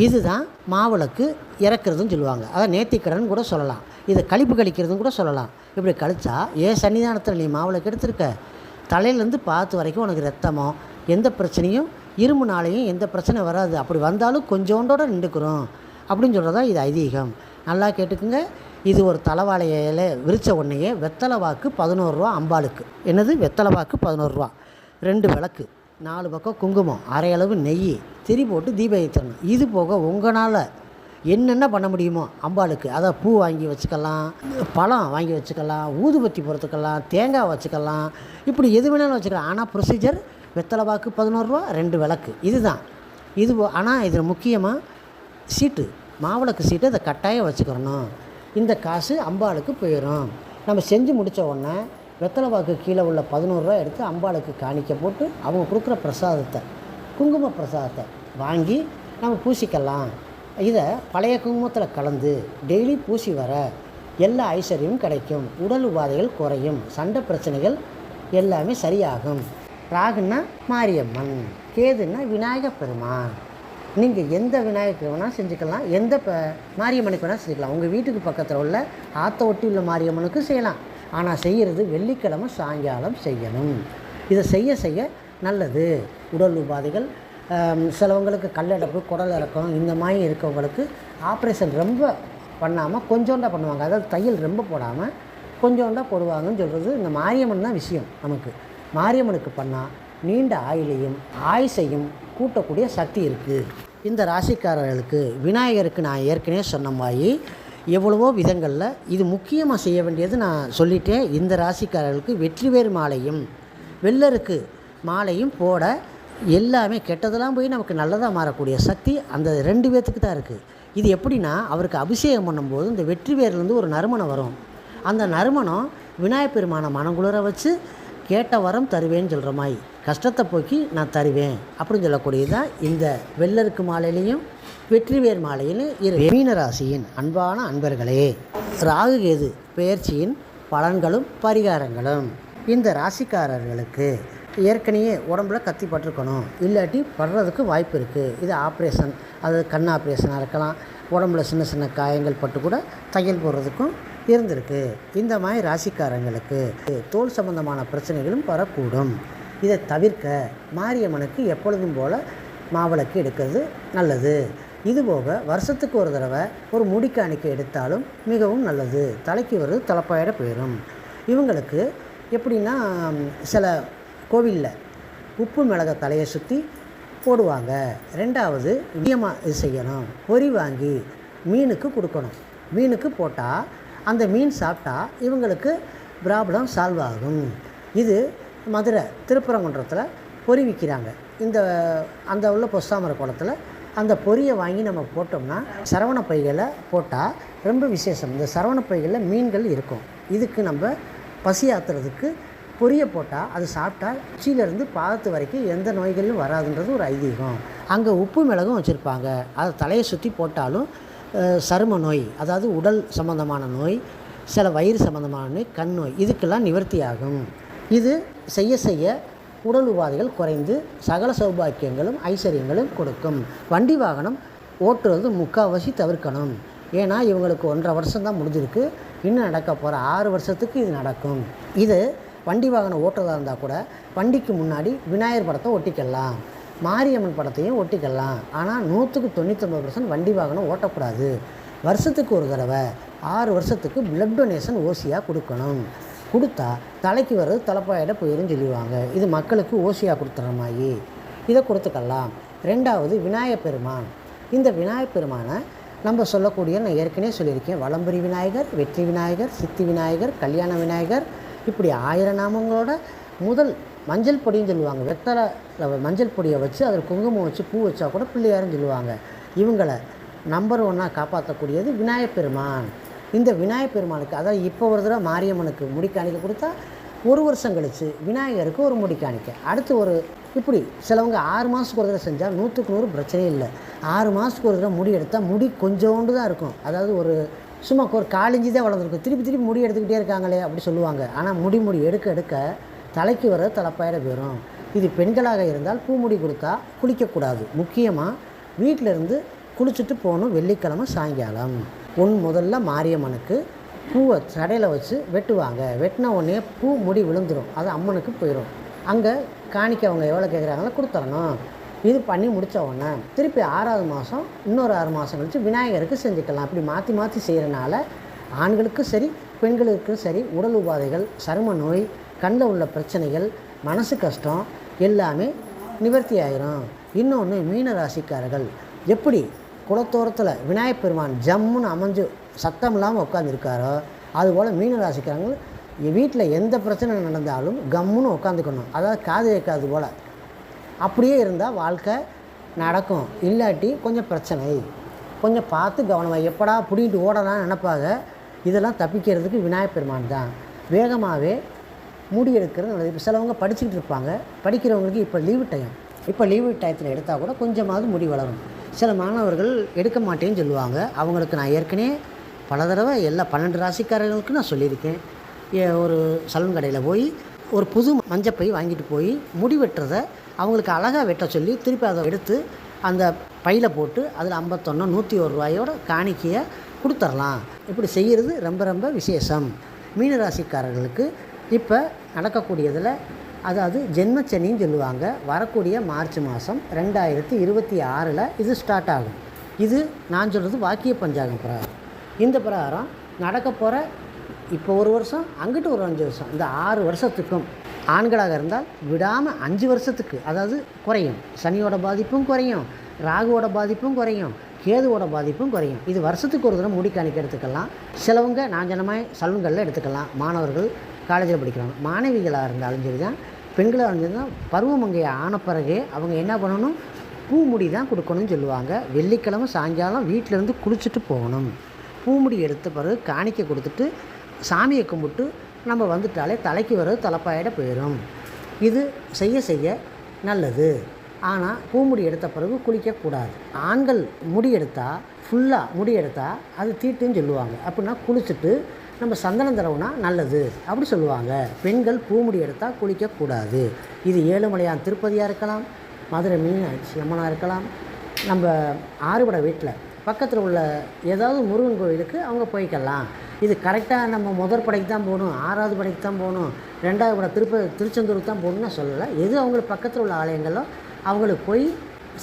இதுதான் மாவிளக்கு இறக்குறதுன்னு சொல்லுவாங்க. அதான் நேர்த்திக்கடன் கூட சொல்லலாம். இதை கழிப்பு கழிக்கிறதுன்னு கூட சொல்லலாம். இப்படி கழிச்சா சன்னிதானத்தில் நீ மாவிளக்கு எடுத்திருக்க, தலையிலேருந்து பார்த்து வரைக்கும் உனக்கு ரத்தமோ எந்த பிரச்சனையும் இரும்புனாலையும் எந்த பிரச்சனை வராது. அப்படி வந்தாலும் கொஞ்சோண்டோட நின்றுக்கிறோம் அப்படின்னு சொல்கிறதா இது ஐதீகம். நல்லா கேட்டுக்குங்க. இது ஒரு தலைவாழையில விரித்த உடனேயே வெத்தலை வாக்கு 11 ரூபா அம்பாளுக்கு. என்னது வெத்தலை வாக்கு 11 ரூபா, 2 விளக்கு, 4 பக்கம் குங்குமம், அரை அளவு நெய், திரி போட்டு தீபம் ஏற்றணும். இது போக உங்களால் என்னென்ன பண்ண முடியுமோ அம்பாளுக்கு, அதை பூ வாங்கி வச்சுக்கலாம், பழம் வாங்கி வச்சுக்கலாம், ஊதுபத்தி பொறுத்துக்கலாம், தேங்காய் வச்சுக்கலாம், இப்படி எது வேணாலும் வச்சுக்கலாம். ஆனால் ப்ரொசீஜர் வெத்தலை வாக்கு 11 ரூபா, 2 விளக்கு, இதுதான். ஆனால் இதில் முக்கியமாக சீட்டு, மாவிளக்கு சீட்டு அதை கட்டாயம் வச்சுக்கிறணும். இந்த காசு அம்பாளுக்கு போயிடும். நம்ம செஞ்சு முடித்த உடனே வெத்தலை வாக்கு கீழே உள்ள 11 ரூபா எடுத்து அம்பாளுக்கு காணிக்க போட்டு அவங்க கொடுக்குற பிரசாதத்தை, குங்கும பிரசாதத்தை வாங்கி நம்ம பூசிக்கலாம். இதை பழைய குங்குமத்தில் கலந்து டெய்லி பூசி வர எல்லா ஐஸ்வர்யமும் கிடைக்கும், உடல் உபாதைகள் குறையும், சண்டை பிரச்சனைகள் எல்லாமே சரியாகும். ராகுன்னா மாரியம்மன், கேதுன்னா விநாயகப் பெருமான். நீங்கள் எந்த விநாயகருக்கு வேணால் செஞ்சுக்கலாம், எந்த மாரியம்மனுக்கு வேணால் செஞ்சுக்கலாம். உங்கள் வீட்டுக்கு பக்கத்தில் உள்ள ஆற்ற ஒட்டி உள்ள மாரியம்மனுக்கு செய்யலாம். ஆனால் செய்கிறது வெள்ளிக்கிழமை சாயங்காலம் செய்யணும். இதை செய்ய செய்ய நல்லது. உடல் உபாதைகள், சிலவங்களுக்கு கல்லடைப்பு, குடல் இறக்கம், இந்த மாதிரி இருக்கவங்களுக்கு ஆப்ரேஷன் ரொம்ப பண்ணாமல் கொஞ்சோண்டா பண்ணுவாங்க. அதாவது தையல் ரொம்ப போடாமல் கொஞ்சோண்டா போடுவாங்கன்னு சொல்கிறது இந்த மாரியம்மன் தான் விஷயம். நமக்கு மாரியம்மனுக்கு பண்ணால் நீண்ட ஆயுளையும் ஆயுசையும் கூட்டக்கூடிய சக்தி இருக்குது. இந்த ராசிக்காரர்களுக்கு விநாயகருக்கு நான் ஏற்கனவே சொன்ன மாதிரி எவ்வளவோ விதங்களில் இது முக்கியமாக செய்ய வேண்டியது நான் சொல்லிட்டேன். இந்த ராசிக்காரர்களுக்கு வெற்றிவேர் மாலையும் வெள்ளருக்கு மாலையும் போட, எல்லாமே கெட்டதெல்லாம் போய் நமக்கு நல்லதாக மாறக்கூடிய சக்தி அந்த 2 பேர்த்துக்கு தான் இருக்குது. இது எப்படின்னா, அவருக்கு அபிஷேகம் பண்ணும்போது இந்த வெற்றிவேர்லேருந்து ஒரு நறுமணம் வரும். அந்த நறுமணம் விநாயகப் பெருமானை மனங்குளிர வச்சு கேட்ட வரம் தருவேன்னு சொல்கிற மாதிரி, கஷ்டத்தை போக்கி நான் தருவேன் அப்படின்னு சொல்லக்கூடியது தான் இந்த வெள்ளருக்கு மாலையிலையும் வெற்றிவேர் மாலையிலும் மீனராசியின் அன்பான அன்பர்களே, ராகு கேது பெயர்ச்சியின் பலன்களும் பரிகாரங்களும். இந்த ராசிக்காரர்களுக்கு ஏற்கனவே உடம்புல கத்தி பட்டிருக்கணும், இல்லாட்டி படுறதுக்கு வாய்ப்பு இருக்குது. இது ஆப்ரேஷன், அது கண் ஆப்ரேஷனாக இருக்கலாம், உடம்புல சின்ன சின்ன காயங்கள் பட்டு கூட தையல் போடுறதுக்கும் இருந்திருக்கு. இந்த மாதிரி ராசிக்காரங்களுக்கு தோல் சம்பந்தமான பிரச்சனைகளும் வரக்கூடும். இதை தவிர்க்க மாரியம்மனுக்கு எப்பொழுதும் போல் மாவிளக்கு எடுக்கிறது நல்லது. இதுபோக வருஷத்துக்கு ஒரு தடவை ஒரு முடிக்காணிக்கை எடுத்தாலும் மிகவும் நல்லது. தலைக்கு வருது தலைப்பாயிட போயிடும். இவங்களுக்கு எப்படின்னா, சில கோவிலில் உப்பு மிளகை தலையை சுற்றி போடுவாங்க. 2வது முக்கியமாக இது செய்யணும், பொறி வாங்கி மீனுக்கு கொடுக்கணும். மீனுக்கு போட்டால் அந்த மீன் சாப்பிட்டா இவங்களுக்கு ப்ராப்ளம் சால்வ் ஆகும். இது மதுரை திருப்பரங்குன்றத்தில் பொறி விற்கிறாங்க. அந்த உள்ள பொஸ்தாமர குளத்தில் அந்த பொரியை வாங்கி நம்ம போட்டோம்னா சரவண பைகளை போட்டால் ரொம்ப விசேஷம். இந்த சரவண பைகளில் மீன்கள் இருக்கும். இதுக்கு நம்ம பசி ஆற்றுறதுக்கு பொரியை போட்டால் அது சாப்பிட்டா உச்சியிலேருந்து பாதத்து வரைக்கும் எந்த நோய்களும் வராதுன்றது ஒரு ஐதீகம். அங்கே உப்பு மிளகும் வச்சுருப்பாங்க. அதை தலையை சுற்றி போட்டாலும் சரும நோய், அதாவது உடல் சம்பந்தமான நோய், சில வயிறு சம்பந்தமான நோய், கண் நோய், இதுக்கெல்லாம் நிவர்த்தி ஆகும். இது செய்ய செய்ய உடல் உபாதைகள் குறைந்து சகல சௌபாக்கியங்களும் ஐஸ்வர்யங்களும் கொடுக்கும். வண்டி வாகனம் ஓட்டுறது முக்கால்வாசி தவிர்க்கணும். ஏன்னா இவங்களுக்கு 1.5 வருஷம் தான் முடிஞ்சிருக்கு. இன்னும் நடக்க போகிற 6 வருஷத்துக்கு இது நடக்கும். இது வண்டி வாகனம் ஓட்டுறதா இருந்தால் கூட வண்டிக்கு முன்னாடி விநாயகர் படத்தை ஒட்டிக்கலாம், மாரியம்மன் படத்தையும் ஒட்டிக்கலாம். ஆனால் 100% வண்டி வாகனம் ஓட்டக்கூடாது. வருஷத்துக்கு ஒரு தடவை 6 வருஷத்துக்கு பிளட் டொனேஷன் ஓசியாக கொடுக்கணும். கொடுத்தா தலைக்கு வர்றது தலைப்பாயிட போயிடும் சொல்லுவாங்க. இது மக்களுக்கு ஓசியாக கொடுத்துற மாதிரி இதை கொடுத்துக்கலாம். 2வது விநாயகப் பெருமான். இந்த விநாயகப் பெருமானை நம்ம சொல்லக்கூடிய, நான் ஏற்கனவே சொல்லியிருக்கேன், வலம்புரி விநாயகர், வெற்றி விநாயகர், சித்தி விநாயகர், கல்யாண விநாயகர், இப்படி 1000 நாமங்களோட முதல் மஞ்சள் பொடின்னு சொல்லுவாங்க. வெத்தலை மஞ்சள் பொடியை வச்சு அதில் குங்குமம் வச்சு பூ வச்சா கூட பிள்ளையாருன்னு சொல்லுவாங்க. இவங்களை நம்பர் 1 காப்பாற்றக்கூடியது விநாயகப் பெருமான். இந்த விநாயகப் பெருமானுக்கு, அதாவது இப்போ ஒரு தடவை மாரியம்மனுக்கு முடிக்காணிக்கை கொடுத்தா 1 வருஷம் கழித்து விநாயகருக்கு ஒரு முடிக்காணிக்கை, அடுத்து இப்படி சிலவங்க 6 மாதத்துக்கு ஒரு தடவை செஞ்சால் 100க்கு 100 பிரச்சனையே இல்லை. 6 மாதத்துக்கு ஒரு தடவை முடி எடுத்தால் முடி கொஞ்சோண்டு தான் இருக்கும். அதாவது சும்மா ஒரு காலிஞ்சி தான் வளர்ந்துருக்கும். திருப்பி முடி எடுத்துக்கிட்டே இருக்காங்களே அப்படி சொல்லுவாங்க. ஆனால் முடி எடுக்க எடுக்க தலைக்கு வர தலைப்பாயிட போயிடும். இது பெண்களாக இருந்தால் பூமுடி கொடுத்தா குளிக்கக்கூடாது. முக்கியமாக வீட்டிலேருந்து குளிச்சுட்டு போகணும் வெள்ளிக்கிழமை சாயங்காலம். முதல்ல மாரியம்மனுக்கு பூவை சடையில் வச்சு வெட்டுவாங்க. வெட்டின உடனே பூ முடி விழுந்துடும், அது அம்மனுக்கு போயிடும். அங்கே காணிக்க அவங்க எவ்வளோ கேட்குறாங்களோ கொடுத்துடணும். இது பண்ணி முடித்த உடனே திருப்பி 6வது மாதம் இன்னொரு 6 மாதம் கழித்து விநாயகருக்கு செஞ்சுக்கலாம். அப்படி மாற்றி மாற்றி செய்கிறனால ஆண்களுக்கும் சரி பெண்களுக்கும் சரி உடல் உபாதைகள், சரும நோய், கண்ணில் உள்ள பிரச்சனைகள், மனசு கஷ்டம் எல்லாமே நிவர்த்தி ஆகிரும். இன்னொன்று மீன ராசிக்காரர்கள் எப்படி குளத்தோரத்தில் விநாயகப் பெருமான் ஜம்முன்னு அமைஞ்சு சத்தம் இல்லாமல் உட்காந்துருக்காரோ அதுபோல் மீன ராசிக்காரங்கள் வீட்டில் எந்த பிரச்சனை நடந்தாலும் கம்முன்னு உட்காந்துக்கணும். அதாவது காது கேட்காது போல் அப்படியே இருந்தால் வாழ்க்கை நடக்கும். இல்லாட்டி கொஞ்சம் பிரச்சனை, கொஞ்சம் பார்த்து கவனமாக எப்படா பிடிக்கிட்டு ஓடலான்னு நினைப்பாங்க. இதெல்லாம் தப்பிக்கிறதுக்கு விநாயகப் பெருமான் தான். வேகமாகவே முடி எடுக்கிறது நல்லது. இப்போ சிலவங்க படிச்சுக்கிட்டு இருப்பாங்க, படிக்கிறவங்களுக்கு இப்போ லீவு டயத்தில் எடுத்தால் கூட கொஞ்சமாவது முடி வளரும். சில மாணவர்கள் எடுக்க மாட்டேன்னு சொல்லுவாங்க. அவங்களுக்கு நான் ஏற்கனவே பல தடவை எல்லா 12 ராசிக்காரர்களுக்கும் நான் சொல்லியிருக்கேன். ஒரு சலூன் கடையில் போய் ஒரு புது மஞ்சப்பை வாங்கிட்டு போய் முடி வெட்டுறதை அவங்களுக்கு அழகாக வெட்ட சொல்லி திருப்பி அதை எடுத்து அந்த பையில் போட்டு அதில் 51 101 ரூபாயோட காணிக்கையை கொடுத்துடலாம். இப்படி செய்கிறது ரொம்ப ரொம்ப விசேஷம். மீனராசிக்காரர்களுக்கு இப்போ நடக்கக்கூடியதில் அதாவது ஜென்மச்சனின்னு சொல்லுவாங்க. வரக்கூடிய மார்ச் மாதம் 2026 இது ஸ்டார்ட் ஆகும். இது நான் சொல்கிறது வாக்கிய பஞ்சாங்கம் பிரகாரம். இந்த பிரகாரம் நடக்க போகிற இப்போ ஒரு வருஷம், அங்கிட்டு ஒரு 5 வருஷம், இந்த 6 வருஷத்துக்கும் ஆண்களாக இருந்தால் விடாமல் 5 வருஷத்துக்கு அதாவது குறையும். சனியோட பாதிப்பும் குறையும், ராகுவோட பாதிப்பும் குறையும், கேதுவோட பாதிப்பும் குறையும். இது வருஷத்துக்கு ஒரு தடவை முடி காணிக்க எடுத்துக்கலாம். சிலவங்க நான் சொன்னமாதிரி சலூன்களில் எடுத்துக்கலாம். மாணவர்கள் காலேஜில் படிக்கிறாங்க. மாணவிகளாக இருந்தாலும் சரி தான், பெண்களாக இருந்தால் பருவமங்கை ஆன பிறகு அவங்க என்ன பண்ணணும், பூமுடி தான் கொடுக்கணும்னு சொல்லுவாங்க. வெள்ளிக்கிழமை சாயங்காலம் வீட்டிலேருந்து குளிச்சுட்டு போகணும். பூமுடி எடுத்த பிறகு காணிக்கை கொடுத்துட்டு சாமியை கும்பிட்டு நம்ம வந்துட்டாலே தலைக்கு வர்றது தலைப்பாயிட போயிடும். இது செய்ய செய்ய நல்லது. ஆனால் பூமுடி எடுத்த பிறகு குளிக்கக்கூடாது. ஆண்கள் முடி எடுத்தால் ஃபுல்லாக முடி எடுத்தால் அது தீட்டுன்னு சொல்லுவாங்க. அப்படின்னா குளிச்சுட்டு நம்ம சந்தனம் தடவுனா நல்லது அப்படி சொல்லுவாங்க. பெண்கள் பூமுடி எடுத்தால் குளிக்கக்கூடாது. இது ஏழுமலையான் திருப்பதியாக இருக்கலாம், மதுரை மீனாட்சி அம்மனாக இருக்கலாம், நம்ம ஆறுபடை வீட்டில் பக்கத்தில் உள்ள ஏதாவது முருகன் கோவிலுக்கு அவங்க போய்க்கலாம். இது கரெக்டாக நம்ம முதல் படைக்கு தான் போகணும், 6வது படைக்கு தான் போகணும், 2வது படை திருச்செந்தூருக்கு தான் போகணும்னு சொல்லலை. எது அவங்களுக்கு பக்கத்தில் உள்ள ஆலயங்களோ அவங்களுக்கு போய்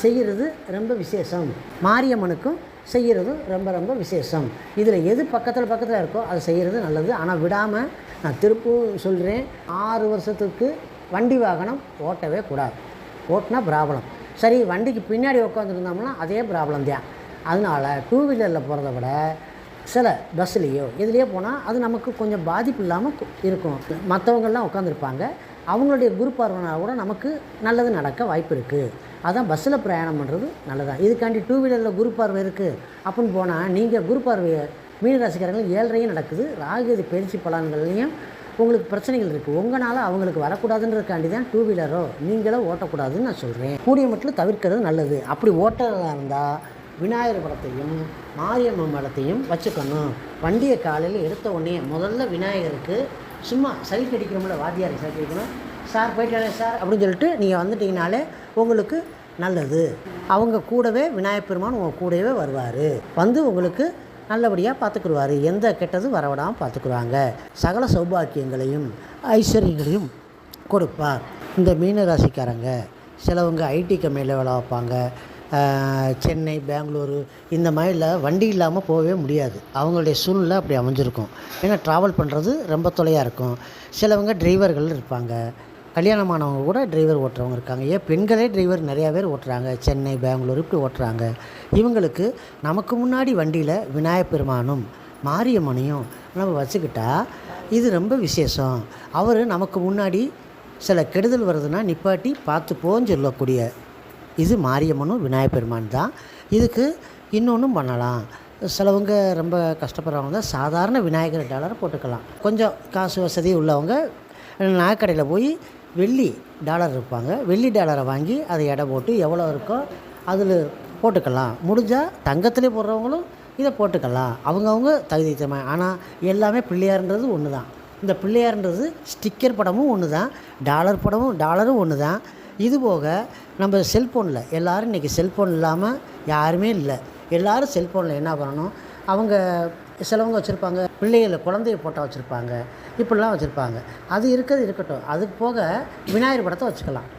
செய்கிறது ரொம்ப விசேஷம். மாரியம்மனுக்கும் செய்கிறதும் ரொம்ப ரொம்ப விசேஷம். இதில் எது பக்கத்தில் இருக்கோ அதை செய்கிறது நல்லது. ஆனால் விடாமல் நான் திருப்பும் சொல்கிறேன், 6 வருஷத்துக்கு வண்டி வாகனம் ஓட்டவே கூடாது. ஓட்டினா ப்ராப்ளம். சரி, வண்டிக்கு பின்னாடி உட்காந்துருந்தோம்னா அதே ப்ராப்ளம் தான். அதனால் 2 வீலரில் போகிறத விட சில பஸ்லேயோ இதுலேயோ போனால் அது நமக்கு கொஞ்சம் பாதிப்பு இல்லாமல் இருக்கும். மற்றவங்கள்லாம் உட்காந்துருப்பாங்க, அவங்களுடைய குரு பார்வைனால் கூட நமக்கு நல்லது நடக்க வாய்ப்பு இருக்குது. அதான் பஸ்ஸில் பிரயாணம் பண்ணுறது நல்லதான். இதுக்காண்டி 2 வீலரில் குரு பார்வை இருக்குது அப்படின்னு போனால் நீங்கள் குரு பார்வையை மீனராசிக்காரங்கள் 7:30 நடக்குது. ராகுகேது பயிற்சி பலன்கள்லையும் உங்களுக்கு பிரச்சனைகள் இருக்குது. உங்களால் அவங்களுக்கு வரக்கூடாதுன்றதுக்காண்டி தான் 2 வீலரோ நீங்களோ ஓட்டக்கூடாதுன்னு நான் சொல்கிறேன். கூடிய மட்டும் தவிர்க்கிறது நல்லது. அப்படி ஓட்டுறதா இருந்தால் விநாயகர் படத்தையும் மாரியம்மன் படத்தையும் வச்சுக்கணும். வண்டியை காலையில் எடுத்த உடனே முதல்ல விநாயகருக்கு சும்மா சைட் அடிக்கிறோம்ல, வாத்தியாருக்கு சைட் அடிக்கணும். சார் போயிட்டாலே சார் அப்படின்னு சொல்லிட்டு நீங்கள் வந்துட்டிங்கனாலே உங்களுக்கு நல்லது. அவங்க கூடவே விநாயகப் பெருமான் உங்கள் கூடவே வருவார். வந்து உங்களுக்கு நல்லபடியாக பார்த்துக்குருவார். எந்த கெட்டதும் வரவிடாமல் பார்த்துக்குருவாங்க. சகல சௌபாக்கியங்களையும் ஐஸ்வர்யங்களையும் கொடுப்பார். இந்த மீனராசிக்காரங்க சிலவங்க ஐடி கம்பெனியில் வேலை வைப்பாங்க. சென்னை, பெங்களூரு இந்த மாதிரில வண்டி இல்லாமல் போகவே முடியாது. அவங்களுடைய சூழ்நிலை அப்படி அமைஞ்சிருக்கும். ஏன்னா ட்ராவல் பண்ணுறது ரொம்ப தொலையாக இருக்கும். சிலவங்க டிரைவர்கள் இருப்பாங்க. கல்யாணமானவங்க கூட டிரைவர் ஓட்டுறவங்க இருக்காங்க. ஏன் பெண்களே டிரைவர் நிறையா பேர் ஓட்டுறாங்க. சென்னை, பெங்களூர் இப்படி ஓட்டுறாங்க. இவங்களுக்கு நமக்கு முன்னாடி வண்டியில் விநாயகப் பெருமானும் மாரியம்மனையும் நம்ம வச்சுக்கிட்டா இது ரொம்ப விசேஷம். அவர் நமக்கு முன்னாடி சில கெடுதல் வருதுன்னா நிப்பாட்டி பார்த்துப்போன்னு சொல்லக்கூடிய இது மாரியம்மனும் விநாயகப் பெருமான் தான். இதுக்கு இன்னொன்றும் பண்ணலாம். சிலவங்க ரொம்ப கஷ்டப்படுறவங்க தான் சாதாரண விநாயகர் டாலரை போட்டுக்கலாம். கொஞ்சம் காசு வசதி உள்ளவங்க நகைக்கடையில் போய் வெள்ளி டாலர் இருப்பாங்க, வெள்ளி டாலரை வாங்கி அதை எடை போட்டு எவ்வளோ இருக்கோ அதில் போட்டுக்கலாம். முடிஞ்சால் தங்கத்திலே போடுறவங்களும் இதை போட்டுக்கலாம். அவங்கவுங்க தகுதி தரமாக. ஆனால் எல்லாமே பிள்ளையார்ன்றது ஒன்று தான். இந்த பிள்ளையார்ன்றது ஸ்டிக்கர் படமும் ஒன்று தான், டாலரும் ஒன்று தான். இது போக நம்ம செல்ஃபோனில் எல்லோரும் இன்றைக்கி செல்ஃபோன் இல்லாமல் யாருமே இல்லை. எல்லோரும் செல்ஃபோனில் என்ன பண்ணணும், அவங்க சிலவங்க வச்சுருப்பாங்க பிள்ளைகளை குழந்தைய போட்டால் வச்சுருப்பாங்க, இப்படிலாம் வச்சுருப்பாங்க. அது இருக்கட்டும். அதுக்கு போக விநாயகர் படத்தை வச்சுக்கலாம்.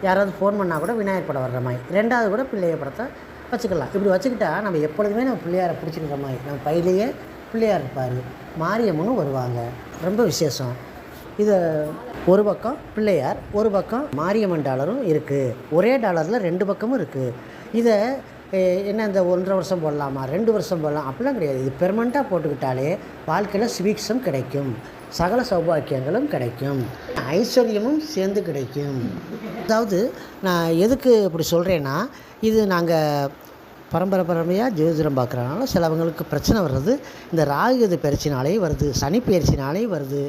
யாராவது ஃபோன் பண்ணால் கூட விநாயகர் படம் வர்ற மாதிரி, ரெண்டாவது கூட பிள்ளையார் படத்தை வச்சுக்கலாம். இப்படி வச்சுக்கிட்டா நம்ம எப்பொழுதுமே நம்ம பிள்ளையாரை பிடிச்சிக்கிற மாதிரி, நம்ம பையிலேயே பிள்ளையார் இருப்பார், மாரியம்மனும் வருவாங்க. ரொம்ப விசேஷம். இதை ஒரு பக்கம் பிள்ளையார், ஒரு பக்கம் மாரியம்மன் டாலரும் இருக்குது. ஒரே டாலரில் 2 பக்கமும் இருக்குது. இதை என்ன இந்த 1.5 வருஷம் போடலாமா, 2 வருஷம் போடலாம் அப்படிலாம் கிடையாது. இது பெர்மனண்ட்டாக போட்டுக்கிட்டாலே வாழ்க்கையில் சுபீக்ஷம் கிடைக்கும், சகல சௌபாக்கியங்களும் கிடைக்கும், ஐஸ்வர்யமும் சேர்ந்து கிடைக்கும். அதாவது நான் எதுக்கு இப்படி சொல்கிறேன்னா, இது நாங்கள் பரம்பரையாக ஜோதிடம் பார்க்குறதுனால சிலவங்களுக்கு பிரச்சனை வர்றது இந்த ராகு பயிற்சினாலே வருது, சனி பயிற்சினாலே வருது.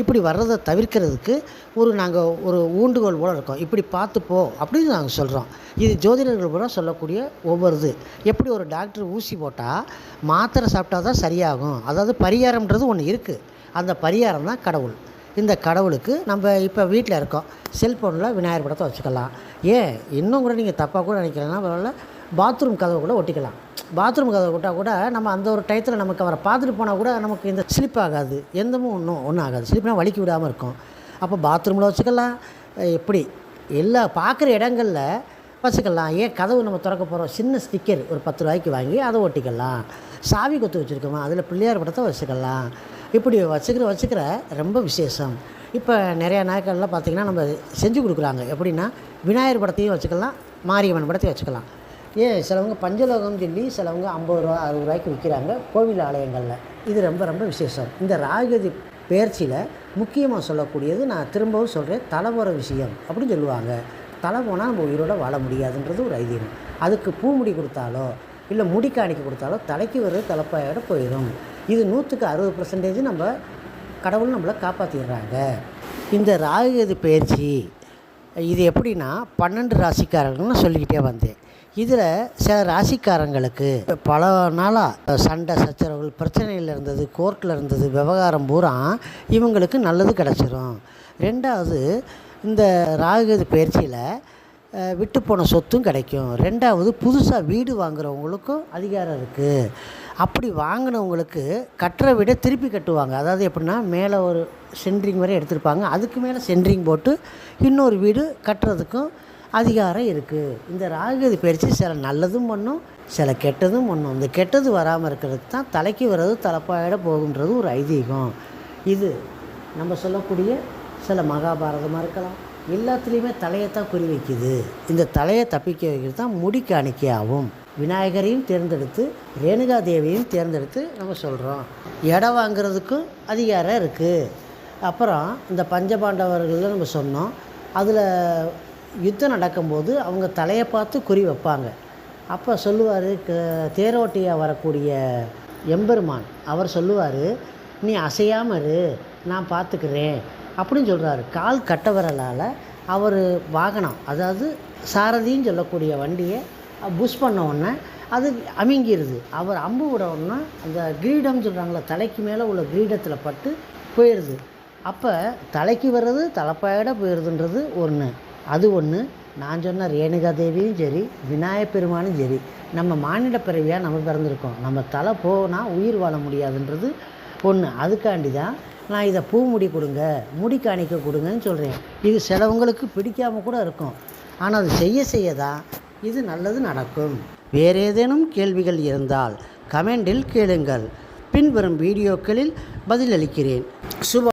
இப்படி வர்றதை தவிர்க்கிறதுக்கு நாங்கள் ஒரு ஊண்டுகோல் போல் இருக்கோம். இப்படி பார்த்துப்போ அப்படின்னு நாங்கள் சொல்கிறோம். இது ஜோதிடர்கள் கூட சொல்லக்கூடிய ஒவ்வொரு எப்படி ஒரு டாக்டர் ஊசி போட்டால் மாத்திரை சாப்பிட்டா தான் சரியாகும், அதாவது பரிகாரம்ன்றது ஒன்று இருக்குது. அந்த பரிகாரம் தான் கடவுள். இந்த கடவுளுக்கு நம்ம இப்போ வீட்டில் இருக்கோம், செல்ஃபோனில் விநாயகர் படத்தை வச்சுக்கலாம். இன்னும் கூட நீங்கள் தப்பாக கூட நினைக்கிறேன்னா பரவாயில்ல, பாத்ரூம் கதவை கூட ஒட்டிக்கலாம். பாத்ரூம் கதவை விட்டால் கூட நம்ம அந்த ஒரு டயத்தில் நமக்கு அவரை பார்த்துட்டு போனால் கூட நமக்கு இந்த ஸ்லிப் ஆகாது, எந்தமும் ஒன்றும் ஆகாது. ஸ்லிப்னா வலிக்கி விடாமல் இருக்கும். அப்போ பாத்ரூமில் வச்சுக்கலாம். எப்படி எல்லா பார்க்குற இடங்களில் வச்சுக்கலாம். கதவு நம்ம திறக்க போகிறோம், சின்ன ஸ்டிக்கர் ஒரு 10 ரூபாய்க்கு வாங்கி அதை ஒட்டிக்கலாம். சாவி கொத்து வச்சுருக்கோமா, அதில் பிள்ளையார் படத்தை வச்சுக்கலாம். இப்படி வச்சுக்கிற ரொம்ப விசேஷம். இப்போ நிறையா நாட்கள்லாம் பார்த்திங்கன்னா நம்ம செஞ்சு கொடுக்குறாங்க. எப்படின்னா விநாயகர் படத்தையும் வச்சுக்கலாம், மாரியம்மன் படத்தையும் வச்சுக்கலாம். சிலவங்க பஞ்சலோகம்னு சொல்லி சிலவங்க 50 ரூபா 60 ரூபாய்க்கு விற்கிறாங்க கோவில் ஆலயங்களில். இது ரொம்ப விசேஷம். இந்த ராகு பெயர்ச்சியில் முக்கியமாக சொல்லக்கூடியது, நான் திரும்பவும் சொல்கிறேன், தலை போகிற விஷயம் அப்படின்னு சொல்லுவாங்க. தலை போனால் நம்ம உயிரோட வாழ முடியாதுன்றது ஒரு ஐதீகம். அதுக்கு பூ முடி கொடுத்தாலோ இல்லை முடி காணிக்க கொடுத்தாலோ தலைக்கு வர்றது தலைப்பாயோட போயிடும். இது 100க்கு 60% நம்ம கடவுள் நம்மளை காப்பாற்றிடுறாங்க. இந்த ராகு பெயர்ச்சி இது எப்படின்னா 12 ராசிக்காரர்கள்னு சொல்லிக்கிட்டே வந்தேன். இதில் சில ராசிக்காரங்களுக்கு பல நாளாக சண்டை சச்சரவுகள் பிரச்சனையில் இருந்தது, கோர்ட்டில் இருந்தது, விவகாரம் பூரா இவங்களுக்கு நல்லது கிடச்சிரும். ரெண்டாவது, இந்த ராகு பயிற்சியில் விட்டு போன சொத்தும் கிடைக்கும். ரெண்டாவது, புதுசாக வீடு வாங்குகிறவங்களுக்கும் அதிகாரம் இருக்குது. அப்படி வாங்கினவங்களுக்கு கட்டுற வீடை திருப்பி கட்டுவாங்க. அதாவது எப்படின்னா, மேலே ஒரு சென்ட்ரிங் வரை எடுத்திருப்பாங்க, அதுக்கு மேலே சென்ட்ரிங் போட்டு இன்னொரு வீடு கட்டுறதுக்கும் அதிகாரம் இருக்குது. இந்த ராகு பயிற்சி சில நல்லதும் பண்ணும், சில கெட்டதும் பண்ணும். இந்த கெட்டது வராமல் இருக்கிறதுக்கு தான் தலைக்கு வர்றது தலைப்பாயிட போகுன்றது ஒரு ஐதீகம். இது நம்ம சொல்லக்கூடிய சில மகாபாரதமாக இருக்கலாம், எல்லாத்துலேயுமே தலையைத்தான் குறி வைக்குது. இந்த தலையை தப்பிக்க வைக்கிறது தான் முடி காணிக்கையாகும். விநாயகரையும் தேர்ந்தெடுத்து ரேணுகா தேவியையும் தேர்ந்தெடுத்து நம்ம சொல்கிறோம். இடம் வாங்கிறதுக்கும் அதிகாரம் இருக்குது. அப்புறம் இந்த பஞ்சபாண்டவர்கள் நம்ம சொன்னோம், அதில் யுத்தம் நடக்கும்போது அவங்க தலையை பார்த்து குறி வைப்பாங்க. அப்போ சொல்லுவார், தேரோட்டியாக வரக்கூடிய எம்பெருமான் அவர் சொல்லுவார், நீ அசையாமல் இரு, நான் பார்த்துக்கிறேன் அப்படின்னு சொல்கிறாரு. கால் கட்ட விரலால் அவர் வாகனம், அதாவது சாரதின்னு சொல்லக்கூடிய வண்டியை புஷ் பண்ண உடனே அது அமுங்கிடுது. அவர் அம்பு விட உடனே அந்த கிரீடம்னு சொல்கிறாங்களே, தலைக்கு மேலே உள்ள கிரீடத்தில் பட்டு போயிடுது. அப்போ தலைக்கு வர்றது தலைப்பாயிட போயிடுதுன்றது ஒன்று. அது ஒன்று. நான் சொன்ன ரேணுகா தேவியும் சரி, விநாயகப் பெருமானும் சரி, நம்ம மானிட பிறவியாக நம்ம பிறந்திருக்கோம். நம்ம தலை போனால் உயிர் வாழ முடியாதுன்றது ஒன்று. அதுக்காண்டி தான் நான் இதை பூ முடி கொடுங்க, முடி காணிக்க கொடுங்கன்னு சொல்கிறேன். இது சிலவங்களுக்கு பிடிக்காமல் கூட இருக்கும், ஆனால் அது செய்ய தான் இது நல்லது நடக்கும். வேறு ஏதேனும் கேள்விகள் இருந்தால் கமெண்டில் கேளுங்கள், பின்வரும் வீடியோக்களில் பதிலளிக்கிறேன். சுப